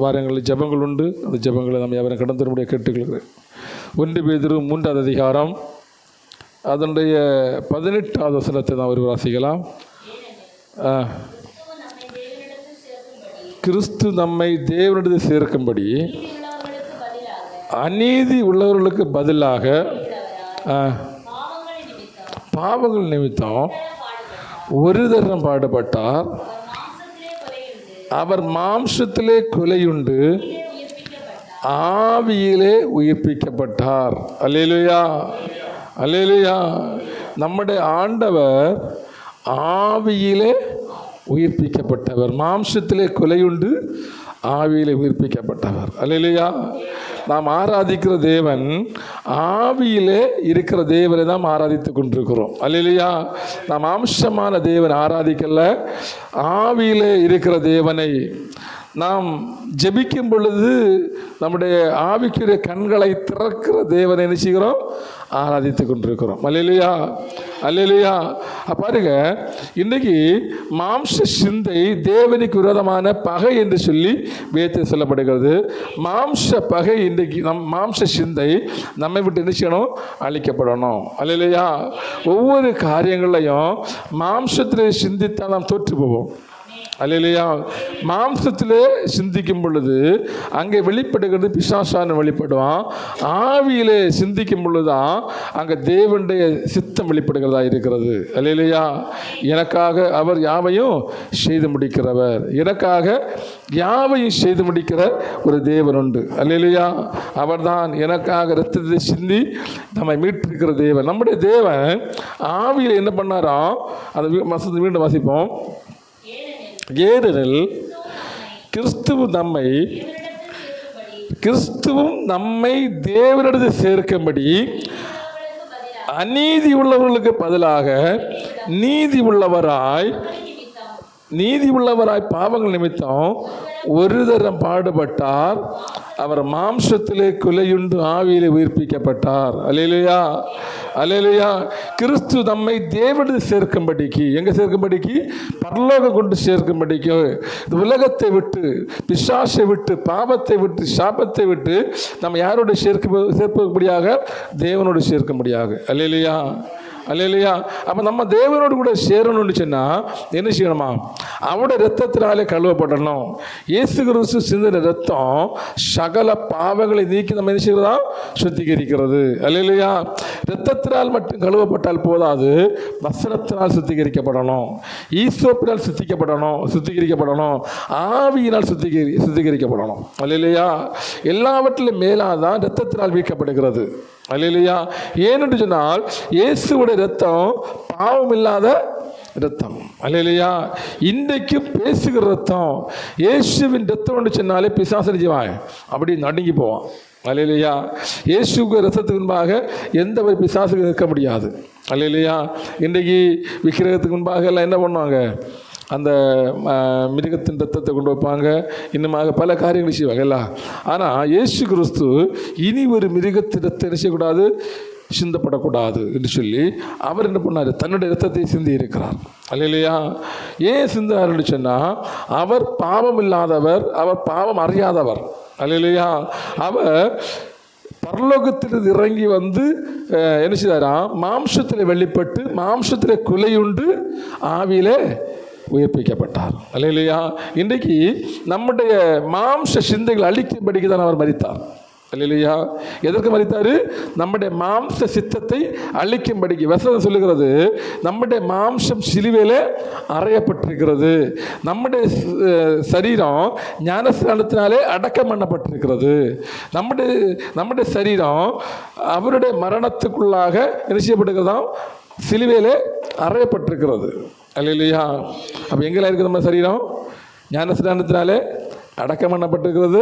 வாரங்களில் ஜெபங்கள் உண்டு. அந்த ஜெபங்களை நம்ம அவரை கடந்து வரும்படியாக கேட்டுக்கொள்கிறேன். 1 பேதுரு 3வது அதிகாரம் அதனுடைய 18வது வசனத்தை நாம் ஒரு வாசிக்கலாம். கிறிஸ்து நம்மை தேவனிடத்தில் சேர்க்கும்படி அநீதி உள்ளவர்களுக்கு பதிலாக பாவங்கள் நிமித்தம் ஒரு தரம் பாடுபட்டார். அவர் மாம்சத்திலே கொலையுண்டு ஆவியிலே உயிர்ப்பிக்கப்பட்டார். அல்லேலூயா, அல்லேலூயா. நம்முடைய ஆண்டவர் ஆவியிலே உயிர்ப்பிக்கப்பட்டவர். மாம்சத்திலே கொலையுண்டு ஆவியிலே உயிர்ப்பிக்கப்பட்டவர். அல்லேலூயா. நாம் ஆராதிக்கிற தேவன் ஆவியிலே இருக்கிற தேவனை நாம் ஆராதித்து கொண்டிருக்கிறோம். அல்லேலூயா. நாம் மாம்சமான தேவன் ஆராதிக்கல, ஆவியிலே இருக்கிற தேவனை நாம் ஜெபிக்கும் பொழுது நம்முடைய ஆவிக்குரிய கண்களை திறக்கிற தேவனை நினைச்சுக்கிறோம், ஆராதித்து கொண்டிருக்கிறோம். அல்லேலூயா, அல்லேலூயா. பாருங்க, இன்றைக்கி மாம்ச சிந்தை தேவனுக்கு விரோதமான பகை என்று சொல்லி வேதத்தில் சொல்லப்படுகிறது. மாம்ச பகை இன்றைக்கு மாம்ச சிந்தை நம்மை விட்டு என்ன செய்யணும்? அழிக்கப்படணும். அல்லேலூயா. ஒவ்வொரு காரியங்களையும் மாம்சத்திலே சிந்தித்தால் நாம் தோற்று போவோம். அல்லேலூயா. மாம்சத்திலே சிந்திக்கும் பொழுது அங்கே வெளிப்படுகிறது பிசாசான வெளிப்படுவான். ஆவியிலே சிந்திக்கும் பொழுதுதான் அங்கே தேவனுடைய சித்தம் வெளிப்படுகிறதா இருக்கிறது. அல்லேலூயா. எனக்காக அவர் யாவையும் செய்து முடிக்கிறவர், எனக்காக யாவையும் செய்து முடிக்கிற ஒரு தேவன் உண்டு. அல்லேலூயா. அவர்தான் எனக்காக இரத்தத்தை சிந்தி நம்மை மீட்டிருக்கிற தேவன். நம்முடைய தேவன் ஆவியில் என்ன பண்ணாராம்? அதை மீண்டும் வாசிப்போம். ஏனெனில் கிறிஸ்துவும் நம்மை தேவனிடத்தில் சேர்க்கும்படி அநீதி உள்ளவர்களுக்கு பதிலாக நீதி உள்ளவராய் பாவங்கள் நிமித்தம் ஒரு தரம் பாடுபட்டார். அவர் மாம்சத்திலே கொலையுண்டு ஆவியிலே உயிர்ப்பிக்கப்பட்டார். அல்லேலூயா, அல்லேலூயா. கிறிஸ்து நம்மை தேவனிடத்தில் சேர்க்கும்படிக்கு, எங்கே சேர்க்கும்படிக்கு? பரலோகம் கொண்டு சேர்க்கும்படிக்கு. இந்த உலகத்தை விட்டு, பிசாசை விட்டு, பாவத்தை விட்டு, சாபத்தை விட்டு நம்ம யாரோடு சேர்க்கும்படியாக? தேவனோடு சேர்க்கும்படியாக. அல்லேலூயா, அல்லேலூயா. அப்போ நம்ம தேவனோடு கூட சேரணும்னு சொன்னால் என்ன செய்யணுமா? அவருடைய இரத்தத்தினாலே கழுவப்படணும். இயேசு கிறிஸ்து சிந்தின இரத்தம் சகல பாவங்களை நீக்கி நம்ம என்ன செய்கிறதா? சுத்திகரிக்கிறது. அல்லேலூயா. இரத்தத்தினால் மட்டும் கழுவப்பட்டால் போதாது, வசனத்தினால் சுத்திகரிக்கப்படணும், ஈசோப்பினால் சுத்திகரிக்கப்படணும், ஆவியினால் சுத்திகரிக்கப்படணும். அல்லேலூயா. எல்லாவற்றிலும் மேலாதான் இரத்தத்தினால் மீட்கப்படுகிறது. அல்லேலூயா. ஏனென்று சொன்னால் இயேசுவோட இரத்தம் பாவம் இல்லாத இரத்தம். அல்லேலூயா. இன்றைக்கு பேசுகிற இரத்தம், இயேசுவின் இரத்தம் என்று சொன்னாலே பிசாசு ஜீவான் அப்படி நடுங்கி போவான். அல்லேலூயா. இயேசுக்கு இரத்தத்துக்கு முன்பாக எந்த ஒரு பிசாசுக்கு நிற்க முடியாது. அல்லேலூயா. இன்றைக்கு விக்கிரகத்துக்கு முன்பாக எல்லாம் என்ன பண்ணுவாங்க? அந்த மிருகத்தின் ரத்தத்தை கொண்டு வைப்பாங்க, இன்னுமாக பல காரியங்கள் செய்வாங்க எல்லாம். ஆனால் இயேசு கிறிஸ்து இனி ஒரு மிருகத்தின் ரத்தம் என்ன செய்யக்கூடாது? சிந்தப்படக்கூடாது என்று சொல்லி அவர் என்ன பண்ணார்? தன்னுடைய இரத்தத்தை சிந்தி இருக்கிறார். அல்லேலூயா. ஏன் சிந்தினார்னு சொன்னால் அவர் பாவம் இல்லாதவர், அவர் பாவம் அறியாதவர். அல்லேலூயா. அவர் பரலோகத்திலிருந்து இறங்கி வந்து என்ன செய்தாராம்? மாம்சத்தில் வெளிப்பட்டு மாம்சத்தில் கொலையுண்டு ஆவியிலே உயிர்ப்பிக்கப்பட்டார். அல்லேலூயா. இன்றைக்கு நம்முடைய மாம்ச சிந்தைகள் அழிக்கும்படிக்கு தான் அவர் மரித்தார். அல்லேலூயா. எதற்கு மரித்தார்? நம்முடைய மாம்ச சித்தத்தை அழிக்கும்படிக்கு. வசனம் சொல்லுகிறது, நம்முடைய மாம்சம் சிலுவையிலே அறையப்பட்டிருக்கிறது, நம்முடைய சரீரம் ஞானஸ்நானத்தினாலே அடக்கம் பண்ணப்பட்டிருக்கிறது, நம்முடைய சரீரம் அவருடைய மரணத்துக்குள்ளாக என்ன செய்யப்பட்டிருக்கிறதாம்? சிலுவையிலே அறையப்பட்டிருக்கிறது. அல்லேலூயா. அப்போ எங்கெல்லாம் இருக்குது நம்ம சரீரம்? ஞானஸ்நானத்தினாலே அடக்கம் பண்ணப்பட்டிருக்கிறது.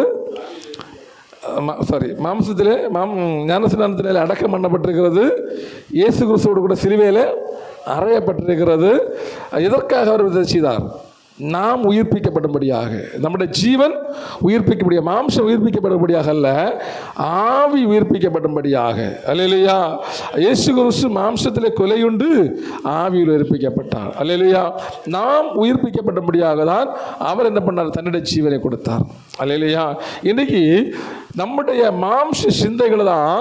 மாம்சத்திலே ஞானஸ்நானத்தினாலே அடக்கம் பண்ணப்பட்டிருக்கிறது. இயேசு கிறிஸ்துவோடு கூட சிலுவையில் அறையப்பட்டிருக்கிறது. எதற்காக அவர் இதை செய்தார்? நாம் உயிர்ப்பிக்கப்படும்படியாக, நம்முடைய ஜீவன் உயிர்ப்பிக்கப்படியாக, மாம்சம் உயிர்ப்பிக்கப்படும்படியாக அல்ல, ஆவி உயிர்ப்பிக்கப்படும்படியாக. அல்லேலூயா. இயேசு கிறிஸ்து மாம்சத்திலே கொலையுண்டு ஆவியில் உயிர்ப்பிக்கப்பட்டார். அல்லேலூயா. நாம் உயிர்ப்பிக்கப்படும்படியாக தான் அவர் என்ன பண்ணார்? தன்னுடைய ஜீவனை கொடுத்தார். அல்லேலூயா. இன்னைக்கு நம்முடைய மாம்ச சிந்தைகளை தான்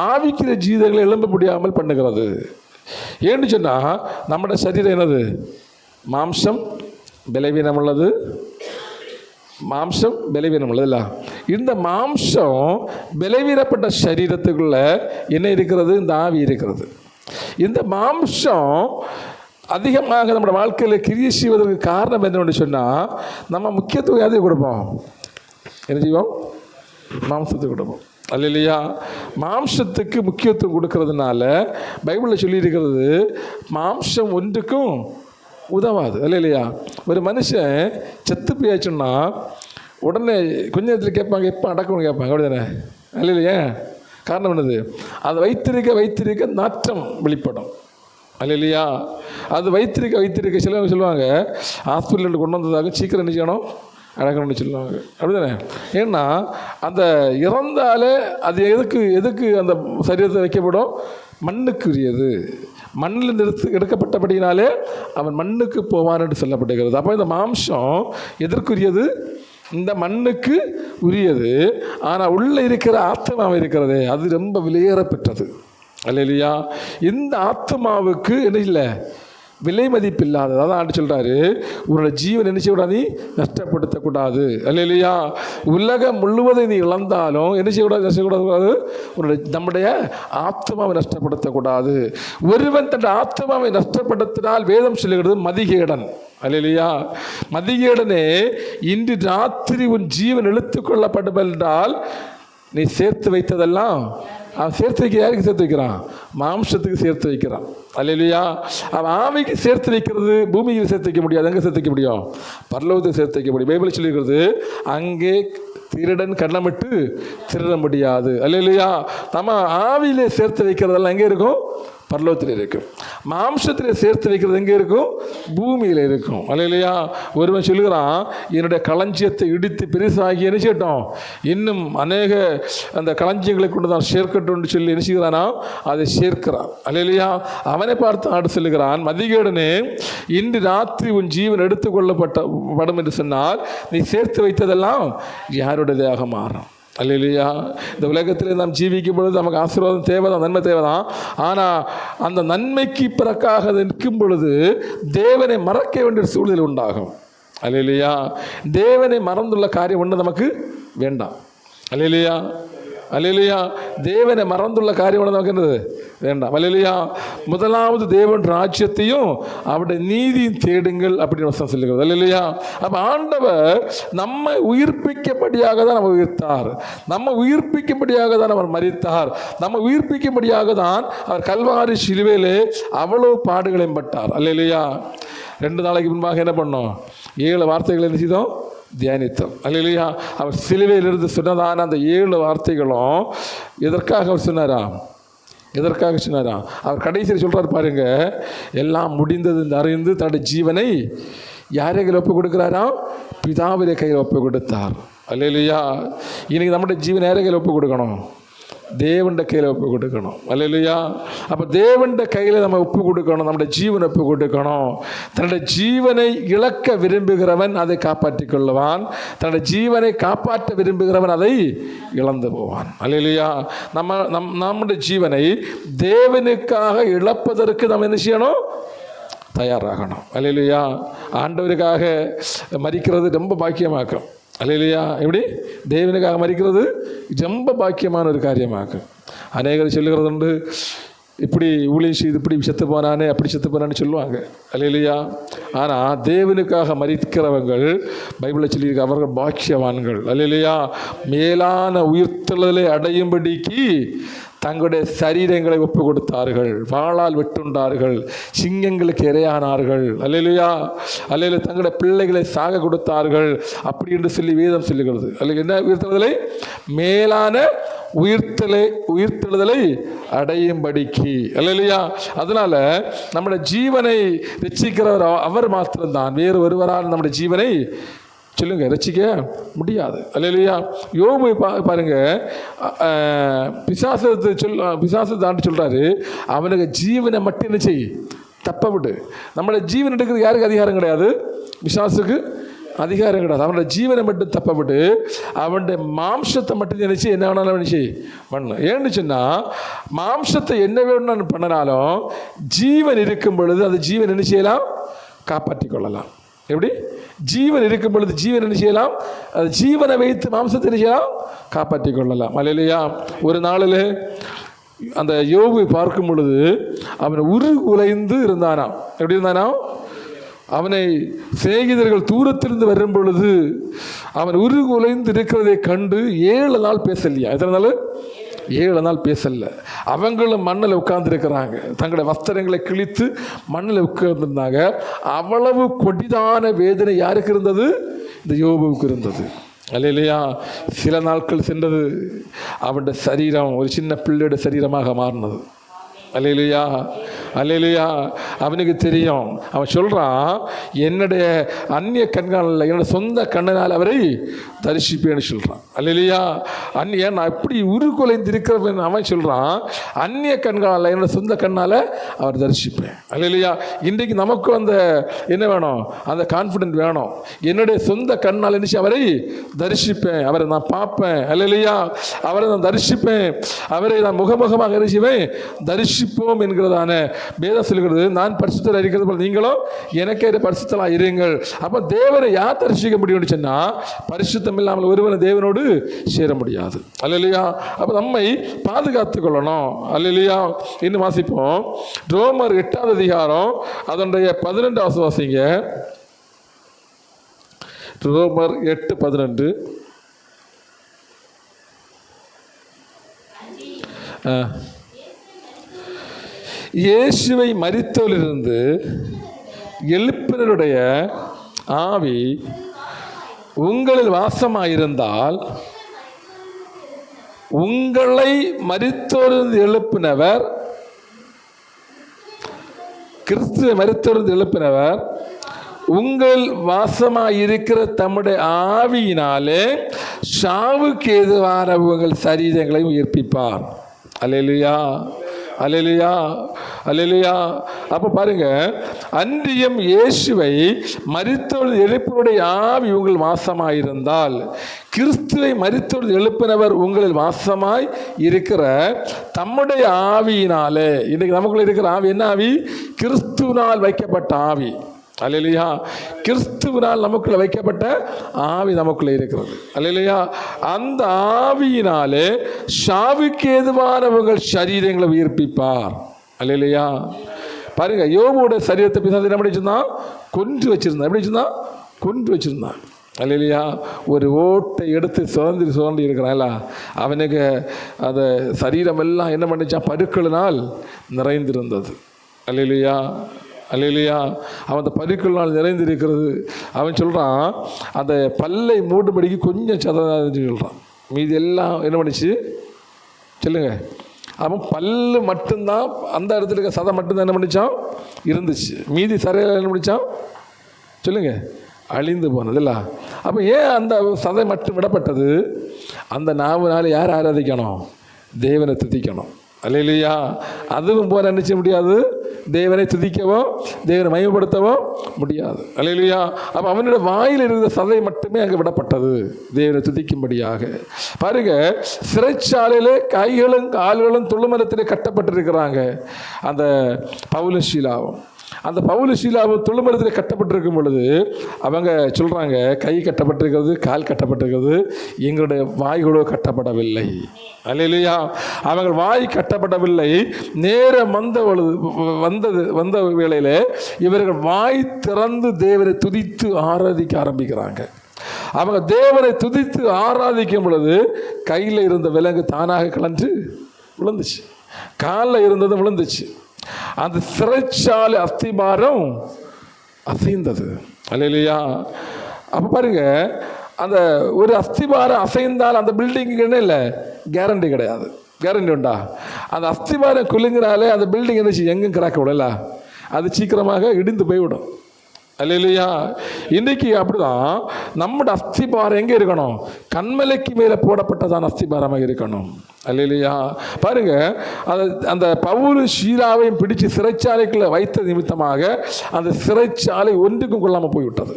ஆவிக்கிற ஜீவங்களை எழும்ப முடியாமல் பண்ணுகிறது. ஏன்னு சொன்னால், நம்முடைய சரீரம் என்னது? மாம்சம் பலவீனம் உள்ளது. மாம்சம் பலவீனம் உள்ளது. இந்த மாம்சம் பலவீனப்பட்ட சரீரத்துக்குள்ள என்ன இருக்கிறது? இந்த ஆவி இருக்கிறது. இந்த மாம்சம் அதிகமாக நம்ம வாழ்க்கையில் கிரியை செய்வதற்கு காரணம் என்னன்னு சொன்னால், நம்ம முக்கியத்துவம் எதுக்கு கொடுப்போம்? என்ன செய்வோம்? மாம்சத்துக்கு கொடுப்போம். அல்லேலூயா. மாம்சத்துக்கு முக்கியத்துவம் கொடுக்கறதுனால பைபிளில் சொல்லியிருக்கிறது, மாம்சம் ஒன்றுக்கும் உதவாது. அல்லேலூயா. ஒரு மனுஷன் செத்து போயாச்சுன்னா உடனே கொஞ்ச நேரத்தில் கேட்பாங்க, எப்போ அடக்கணும்னு கேட்பாங்க. அப்படி தானே? அல்லேலூயா. காரணம் என்னது? அதை வைத்திருக்க நாற்றம் வெளிப்படும். அல்லேலூயா. அது வைத்திருக்க சிலவங்க சொல்லுவாங்க, ஹாஸ்பிட்டலில் கொண்டு வந்ததாக சீக்கிரம் என்ன செய்யணும்? அடக்கணும்னு சொல்லுவாங்க. அப்படி தானே? ஏன்னா அந்த இறந்தாலே அது எதுக்கு அந்த சரீரத்தை வைக்கப்படும்? மண்ணுக்குரியது. மண்ணில் எடுக்கப்பட்டபடினாலே அவன் மண்ணுக்கு போவான் என்று சொல்லப்படுகிறது. அப்போ இந்த மாம்சம் எதற்குரியது? இந்த மண்ணுக்கு உரியது. ஆனால் உள்ளே இருக்கிற ஆத்மாவை இருக்கிறதே, அது ரொம்ப விலையேற பெற்றது. அல்லேலூயா. இந்த ஆத்மாவுக்கு என்ன இல்லை? விலை மதிப்பு இல்லாதது. அதான் ஆண்டு சொல்கிறாரு, உன்னோட ஜீவன் என்ன செய்யக்கூடாது? நீ நஷ்டப்படுத்தக்கூடாது. அல்லேலூயா. உலகம் முழுவதும் நீ இழந்தாலும் என்ன செய்யக்கூடாது? நம்முடைய ஆத்மாவை நஷ்டப்படுத்தக்கூடாது. ஒருவன் தன் ஆத்மாவை நஷ்டப்படுத்தினால் வேதம் சொல்லுகிறது மதிகேடன். அல்லேலூயா. மதிகேடனே, இன்று ராத்திரி உன் ஜீவன் இழுத்துக்கொள்ளப்படும் என்றால் நீ சேர்த்து வைத்ததெல்லாம் அவன் சேர்த்து வைக்க, யாருக்கு சேர்த்து வைக்கிறான்? மாம்சத்துக்கு சேர்த்து வைக்கிறான். அல்லேலூயா. அவன் ஆவிக்கு சேர்த்து வைக்கிறது பூமியில் சேர்த்து வைக்க முடியாது. எங்கே சேர்த்து வைக்க முடியும்? பரலோகத்தை சேர்த்து வைக்க முடியும். பைபிள் சொல்லியிருக்கிறது, அங்கே திருடன் கண்ணமிட்டு திருட முடியாது. அல்லேலூயா. நம்ம ஆவியிலே சேர்த்து வைக்கிறதெல்லாம் எங்கே இருக்கும்? பரலோகத்தில் இருக்கும். மாம்சத்தில் சேர்த்து வைக்கிறது எங்கே இருக்கும்? பூமியில் இருக்கும். அல்லேலூயா. ஒருவன் சொல்லுகிறான், என்னுடைய களஞ்சியத்தை இடித்து பெருசாகி என்ன செய்யட்டும், இன்னும் அநேக அந்த களஞ்சியங்களை கொண்டு தான் சேர்க்கட்டும் சொல்லி என்ன செய்கிறானா? அதை சேர்க்கிறான். அல்லேலூயா. அவனை பார்த்து ஆடு சொல்லுகிறான், மதிகேடனே, இன்று ராத்திரி உன் ஜீவன் எடுத்துக்கொள்ளப்படும் என்று சொன்னால் நீ சேர்த்து வைத்ததெல்லாம் யாருடையதாக மாறும். அல்லேலூயா. இந்த உலகத்தில் நாம் ஜீவிக்கும் பொழுது நமக்கு ஆசீர்வாதம் தேவைதான், நன்மை தேவைதான். ஆனால் அந்த நன்மைக்கு பிறக்காக நிற்கும் பொழுது தேவனை மறக்க வேண்டிய சூழ்நிலை உண்டாகும். அல்லேலூயா. தேவனை மறந்துள்ள காரியம் ஒன்று நமக்கு வேண்டாம். அல்லேலூயா. அல்லேலூயா. தேவனை மறந்துள்ள காரியம் ஒன்று நமக்கு என்னது? வேண்டாம். அல்லேலூயா. முதலாவது தேவன் ராஜ்யத்தையும் அவருடைய நீதியும் தேடுங்கள் அப்படின்னு வசனம் சொல்லுகிறது. அல்லேலூயா. அப்போ ஆண்டவர் நம்மை உயிர்ப்பிக்கப்படியாக தான் நம்ம உயிர்த்தார். நம்ம உயிர்ப்பிக்கப்படியாக தான் அவர் மரித்தார். நம்ம உயிர்ப்பிக்கப்படியாக தான் அவர் கல்வாரி சிலுவையிலே அவ்வளவு பாடுகளையும் பட்டார். அல்லேலூயா. 2 நாளைக்கு முன்பாக என்ன பண்ணோம்? 7 வார்த்தைகள் என்ன செய்தோம்? தியானித்தோம். அல்லேலூயா. அவர் சிலுவையிலிருந்து சொன்னதான அந்த 7 வார்த்தைகளும் எதற்காக அவர் சொன்னாராம்? எதற்காக சொன்னாராம்? அவர் கடைசியில் சொல்கிறார் பாருங்க, எல்லாம் முடிந்தது என்று அறிந்து தன்னுடைய ஜீவனை யாரே கையில் ஒப்பு கொடுக்குறாராம்? பிதாவிலே கையில் ஒப்பு கொடுத்தார். அல்லேலூயா. இன்னைக்கு நம்முடைய ஜீவன் யாரே கையில் ஒப்பு கொடுக்கணும்? தேவண்ட கையில் ஒப்பு கொடுக்கணும். அல்லேலூயா. அப்போ தேவண்ட கையில் நம்ம ஒப்பு கொடுக்கணும், நம்முடைய ஜீவனை ஒப்பு கொடுக்கணும். தன்னுடைய ஜீவனை இழக்க விரும்புகிறவன் அதை காப்பாற்றிக் கொள்ளுவான். தன்னுடைய ஜீவனை காப்பாற்ற விரும்புகிறவன் அதை இழந்து போவான். அல்லேலூயா. நம்முடைய ஜீவனை தேவனுக்காக இழப்பதற்கு நம்ம என்ன செய்யணும்? தயாராகணும். அல்லேலூயா. ஆண்டவருக்காக மரிக்கிறது ரொம்ப பாக்கியமாக்கும். அல்லேலூயா. எப்படி? தேவனுக்காக மரிக்கிறது ரொம்ப பாக்கியமான ஒரு காரியமாகும். அநேகர் சொல்லுகிறது உண்டு, இப்படி ஊழியம் செய்து இப்படி செத்து போனானே, அப்படி செத்து போனான்னு சொல்லுவாங்க. அல்லேலூயா. ஆனால் தேவனுக்காக மரிக்கிறவங்கள் பைபிளில் சொல்லியிருக்க அவர்கள் பாக்கியவான்கள். அல்லேலூயா. மேலான உயிர்த்தெழுதலை அடையும்படிக்கு தங்களுடைய சரீரங்களை ஒப்பு கொடுத்தார்கள், வாளால் வெட்டுண்டார்கள், சிங்கங்களுக்கு இரையானார்கள். அல்லேலூயா. அல்லேலூயா. தங்களுடைய பிள்ளைகளை சாக கொடுத்தார்கள் அப்படி என்று சொல்லி வேதம் சொல்லுகிறது. அல்ல என்ன உயிர்த்தெழுதலை? மேலான உயிர்த்தெழுதலை அடையும்படிக்கு. அல்லேலூயா. அதனால நம்முடைய ஜீவனை ரட்சிக்கிறவர் அவர் மாத்திரம்தான். வேறு ஒருவரால் நம்முடைய ஜீவனை சொல்லுங்க ரட்சிக்க முடியாது. அல்லேலூயா. யோபு பாருங்க, பிசாசு தாண்டி சொல்றாரு, அவனுக்கு ஜீவனை மட்டும் என்ன செய், தப்ப விடு. நம்மளோட ஜீவன் எடுக்கிறது யாருக்கு அதிகாரம் கிடையாது? பிசாசுக்கு அதிகாரம் கிடையாது. அவனோட ஜீவனை மட்டும் தப்ப விட்டு அவனுடைய மாம்சத்தை மட்டும் நினைச்சு என்ன வேணாலும் நினைச்சு பண்ண. ஏன்னு சொன்னால் மாம்சத்தை என்ன வேணும்னு பண்ணினாலும் ஜீவன் இருக்கும் பொழுது அந்த ஜீவன் என்ன செய்யலாம்? காப்பாற்றி கொள்ளலாம். எப்படி? ஜீவன் இருக்கும் பொழுது ஜீவன் என்ன செய்யலாம்? அது ஜீவனை வைத்து மாம்சத்தை என்ன செய்யலாம்? காப்பாற்றி கொள்ளலாம். அல்லேலூயா. ஒரு நாளில் அந்த யோபு பார்க்கும் பொழுது அவன் உருகுலைந்து இருந்தானாம். எப்படி இருந்தானாம்? அவனை சிநேகிதர்கள் தூரத்திலிருந்து வரும் பொழுது அவன் உருகுலைந்து இருக்கிறதை கண்டு 7 நாள் பேசலையா? எத்தனை நாள்? 7 நாள் பேசல. அவங்களும் மண்ணில் உட்கார்ந்துருக்கிறாங்க, தங்களுடைய வஸ்திரங்களை கிழித்து மண்ணில் உட்கார்ந்துருந்தாங்க. அவ்வளவு கொடிதான வேதனை யாருக்கு இருந்தது? இந்த யோபுவுக்கு இருந்தது. அல்லேலூயா. சில நாட்கள் சென்றது, அவனுடைய சரீரம் ஒரு சின்ன பிள்ளையோட சரீரமாக மாறினது. அல்லேலூயா. அல்லேலூயா. அவனுக்கு தெரியும். அவன் சொல்கிறான், என்னுடைய அந்நிய கண்காணில் என்னோட சொந்த கண்ணனால் அவரை தரிசிப்பேன்னு சொல்கிறான். அல்லேலூயா. ஏன் நான் எப்படி உருகுலைந்து இருக்கிறவன் அவன் சொல்கிறான், அந்நிய கண்காணில் என்னோட சொந்த கண்ணால் அவர் தரிசிப்பேன். அல்லேலூயா. இன்றைக்கு நமக்கும் அந்த என்ன வேணும்? அந்த கான்ஃபிடென்ட் வேணும். என்னுடைய சொந்த கண்ணால் நினச்சி அவரை தரிசிப்பேன், அவரை நான் பார்ப்பேன். அல்லேலூயா. அவரை நான் தரிசிப்பேன், அவரை நான் முகமுகமாக நினைச்சுவேன், தரிசிப்போம் என்கிறதான வேதம் சொல்கிறது. நான் பரிசுத்தராக இருக்கிறது போல நீங்களும் எனக்கே பரிசுத்தராக இருங்கள். அப்போ தேவனை யார் தரிசிக்க முடியும்னு சொன்னால் பரிசுத்தம் இல்லாமல் ஒருவனை தேவனோடு சேர முடியாது. அல்லேலூயா. அப்போ நம்மை பாதுகாத்து கொள்ளணும். அல்லேலூயா. இன்னும் வாசிப்போம். ரோமர் 8ஆம் அதிகாரம் அதனுடைய 12 வாசிங்க. ரோமர் 8:12. இயேசுவை மரித்தோரிலிருந்து எழுப்பினருடைய ஆவி உங்களில் வாசமாயிருந்தால், உங்களை மரித்தோரிலிருந்து எழுப்பினவர், கிறிஸ்துவை மரித்தோரிலிருந்து எழுப்பினவர் உங்கள் வாசமாயிருக்கிற தம்முடைய ஆவியினாலே சாவுக்கு ஏதுவான உங்கள் சரீரங்களை உயிர்ப்பிப்பார். அல்லேலூயா. அல்லேலூயா. அல்லேலூயா. அப்போ பாருங்க, அன்றியும் இயேசுவை மரித்தோர் எழுப்பினுடைய ஆவி உங்கள் வாசமாயிருந்தால், கிறிஸ்துவை மரித்தோர் எழுப்பினவர் உங்களில் வாசமாய் இருக்கிற தம்முடைய ஆவியினாலே. இன்றைக்கு நமக்குள்ள இருக்கிற ஆவி என்ன ஆவி? கிறிஸ்துவினால் வைக்கப்பட்ட ஆவி. அல்லேலூயா. கிறிஸ்துவினால் நமக்குள்ள வைக்கப்பட்ட ஆவி நமக்குள்ள இருக்கிறது. அல்லேலூயா. அந்த ஆவியினாலே சாவுக்கு ஏதுவான உங்கள் சரீரங்களை உயிர்ப்பிப்பார். அல்லேலூயா. பாருங்க, யோபுவோட சரீரத்தை பிசாசு என்ன பண்ணிச்சிருந்தான்? கொன்று வச்சிருந்தான். எப்படி வச்சிருந்தான்? கொன்று வச்சிருந்தான். அல்லேலூயா. ஒரு ஓட்டை எடுத்து சுதந்திரி இருக்கிறான்ல, அவனுக்கு அந்த சரீரம் எல்லாம் என்ன பண்ணிச்சான்? பருக்களினால் நிறைந்திருந்தது. அல்லேலூயா. அல்லேலூயா. அவன் அந்த பருக்கள்னால் நிறைந்திருக்கிறது. அவன் சொல்கிறான், அந்த பல்லை மூடும்படிக்கு கொஞ்சம் சதம் சொல்கிறான். மீதி எல்லாம் என்ன பண்ணிச்சு சொல்லுங்க? அவன் பல்லு மட்டும்தான், அந்த இடத்துல இருக்க சதை மட்டும்தான் என்ன பண்ணிச்சான்? இருந்துச்சு. மீதி சரையில் என்ன பண்ணிச்சான் சொல்லுங்க? அழிந்து போனதில்ல. அப்போ ஏன் அந்த சதை மட்டும் விடப்பட்டது? அந்த நாவுனால யார் ஆராதிக்கணும்? தேவனை துதிக்கணும். அல்லேலூயா. அதுவும் போல நினைச்ச முடியாது, தேவனை துதிக்கவோ தேவனை மகிமைப்படுத்தவோ முடியாது. அல்லேலூயா. அப்போ அவனுடைய வாயில் இருந்த சதை மட்டுமே அங்கே விடப்பட்டது தேவனை துதிக்கும்படியாக. பாருங்க, சிறைச்சாலையிலே கைகளும் கால்களும் துளுமரத்திலே கட்டப்பட்டிருக்கிறாங்க அந்த பவுலும் சீலாவும். அந்த பவுலும் சீலாவும் துளுமரத்தில் கட்டப்பட்டிருக்கும் பொழுது அவங்க சொல்கிறாங்க, கை கட்டப்பட்டிருக்கிறது, கால் கட்டப்பட்டிருக்கிறது, எங்களுடைய வாய்களோ கட்டப்படவில்லை. அல்லேலூயா. அவங்கள் வாய் கட்டப்படவில்லை. நேரம் வந்த வேளையில் இவர்கள் வாய் திறந்து தேவனை துதித்து ஆராதிக்க ஆரம்பிக்கிறாங்க. அவங்க தேவனை துதித்து ஆராதிக்கும் பொழுது கையில் இருந்த விலங்கு தானாக கலந்து விழுந்துச்சு, காலில் இருந்தது விழுந்துச்சு. அந்த சிறைச்சாலை அஸ்திபாரம் அசைந்தது. அல்லேலூயா. அப்போ பாருங்க, அந்த ஒரு அஸ்திபாரம் அசைந்தால் அந்த பில்டிங்கு என்ன இல்லை, கேரண்டி கிடையாது. கேரண்டி உண்டா? அந்த அஸ்திபாரம் குலுங்கினாலே அந்த பில்டிங் என்ன எங்கும் கிராக்க விடல, அது சீக்கிரமாக இடிந்து போய்விடும். அல்லேலூயா. இன்றைக்கி அப்படிதான் நம்முடைய அஸ்திபாரம் எங்கே இருக்கணும்? கண்மலைக்கு மேலே போடப்பட்டதான அஸ்திபாரமாக இருக்கணும். அல்லேலூயா. பாருங்க, அந்த பவுல் ஷீலாவையும் பிடிச்சு சிறைச்சாலைக்குள்ள வைத்த நிமித்தமாக அந்த சிறைச்சாலை ஒன்றுக்கும் கொள்ளாமல் போய்விட்டது.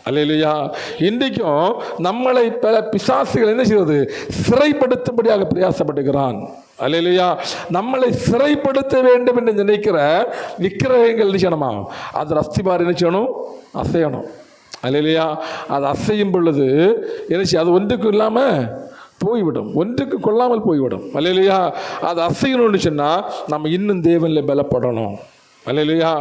அல்லேலூயா. இன்றைக்கும் நம்மளை பல பிசாசுகள் என்ன செய்வது? சிறைப்படுத்தும்படியாக பிரயாசப்படுகிறான். அல்லேலூயா. நம்மளை சிறைப்படுத்த வேண்டும் என்று நினைக்கிற விக்கிரகங்கள் என்ன செய்யணுமா? அது அஸ்திபாரம் என்ன செய்யணும்? அசையணும். அல்லேலூயா. அது அசையும் பொழுது என்ன செய்யும்? அது ஒன்றுக்கும் இல்லாமல் போய்விடும், ஒன்றுக்கு கொள்ளாமல் போய்விடும். அல்லேலூயா. அது அசையணும்னு சொன்னால் நம்ம இன்னும் தேவனில் பலப்படணும். அல்லேலூயா.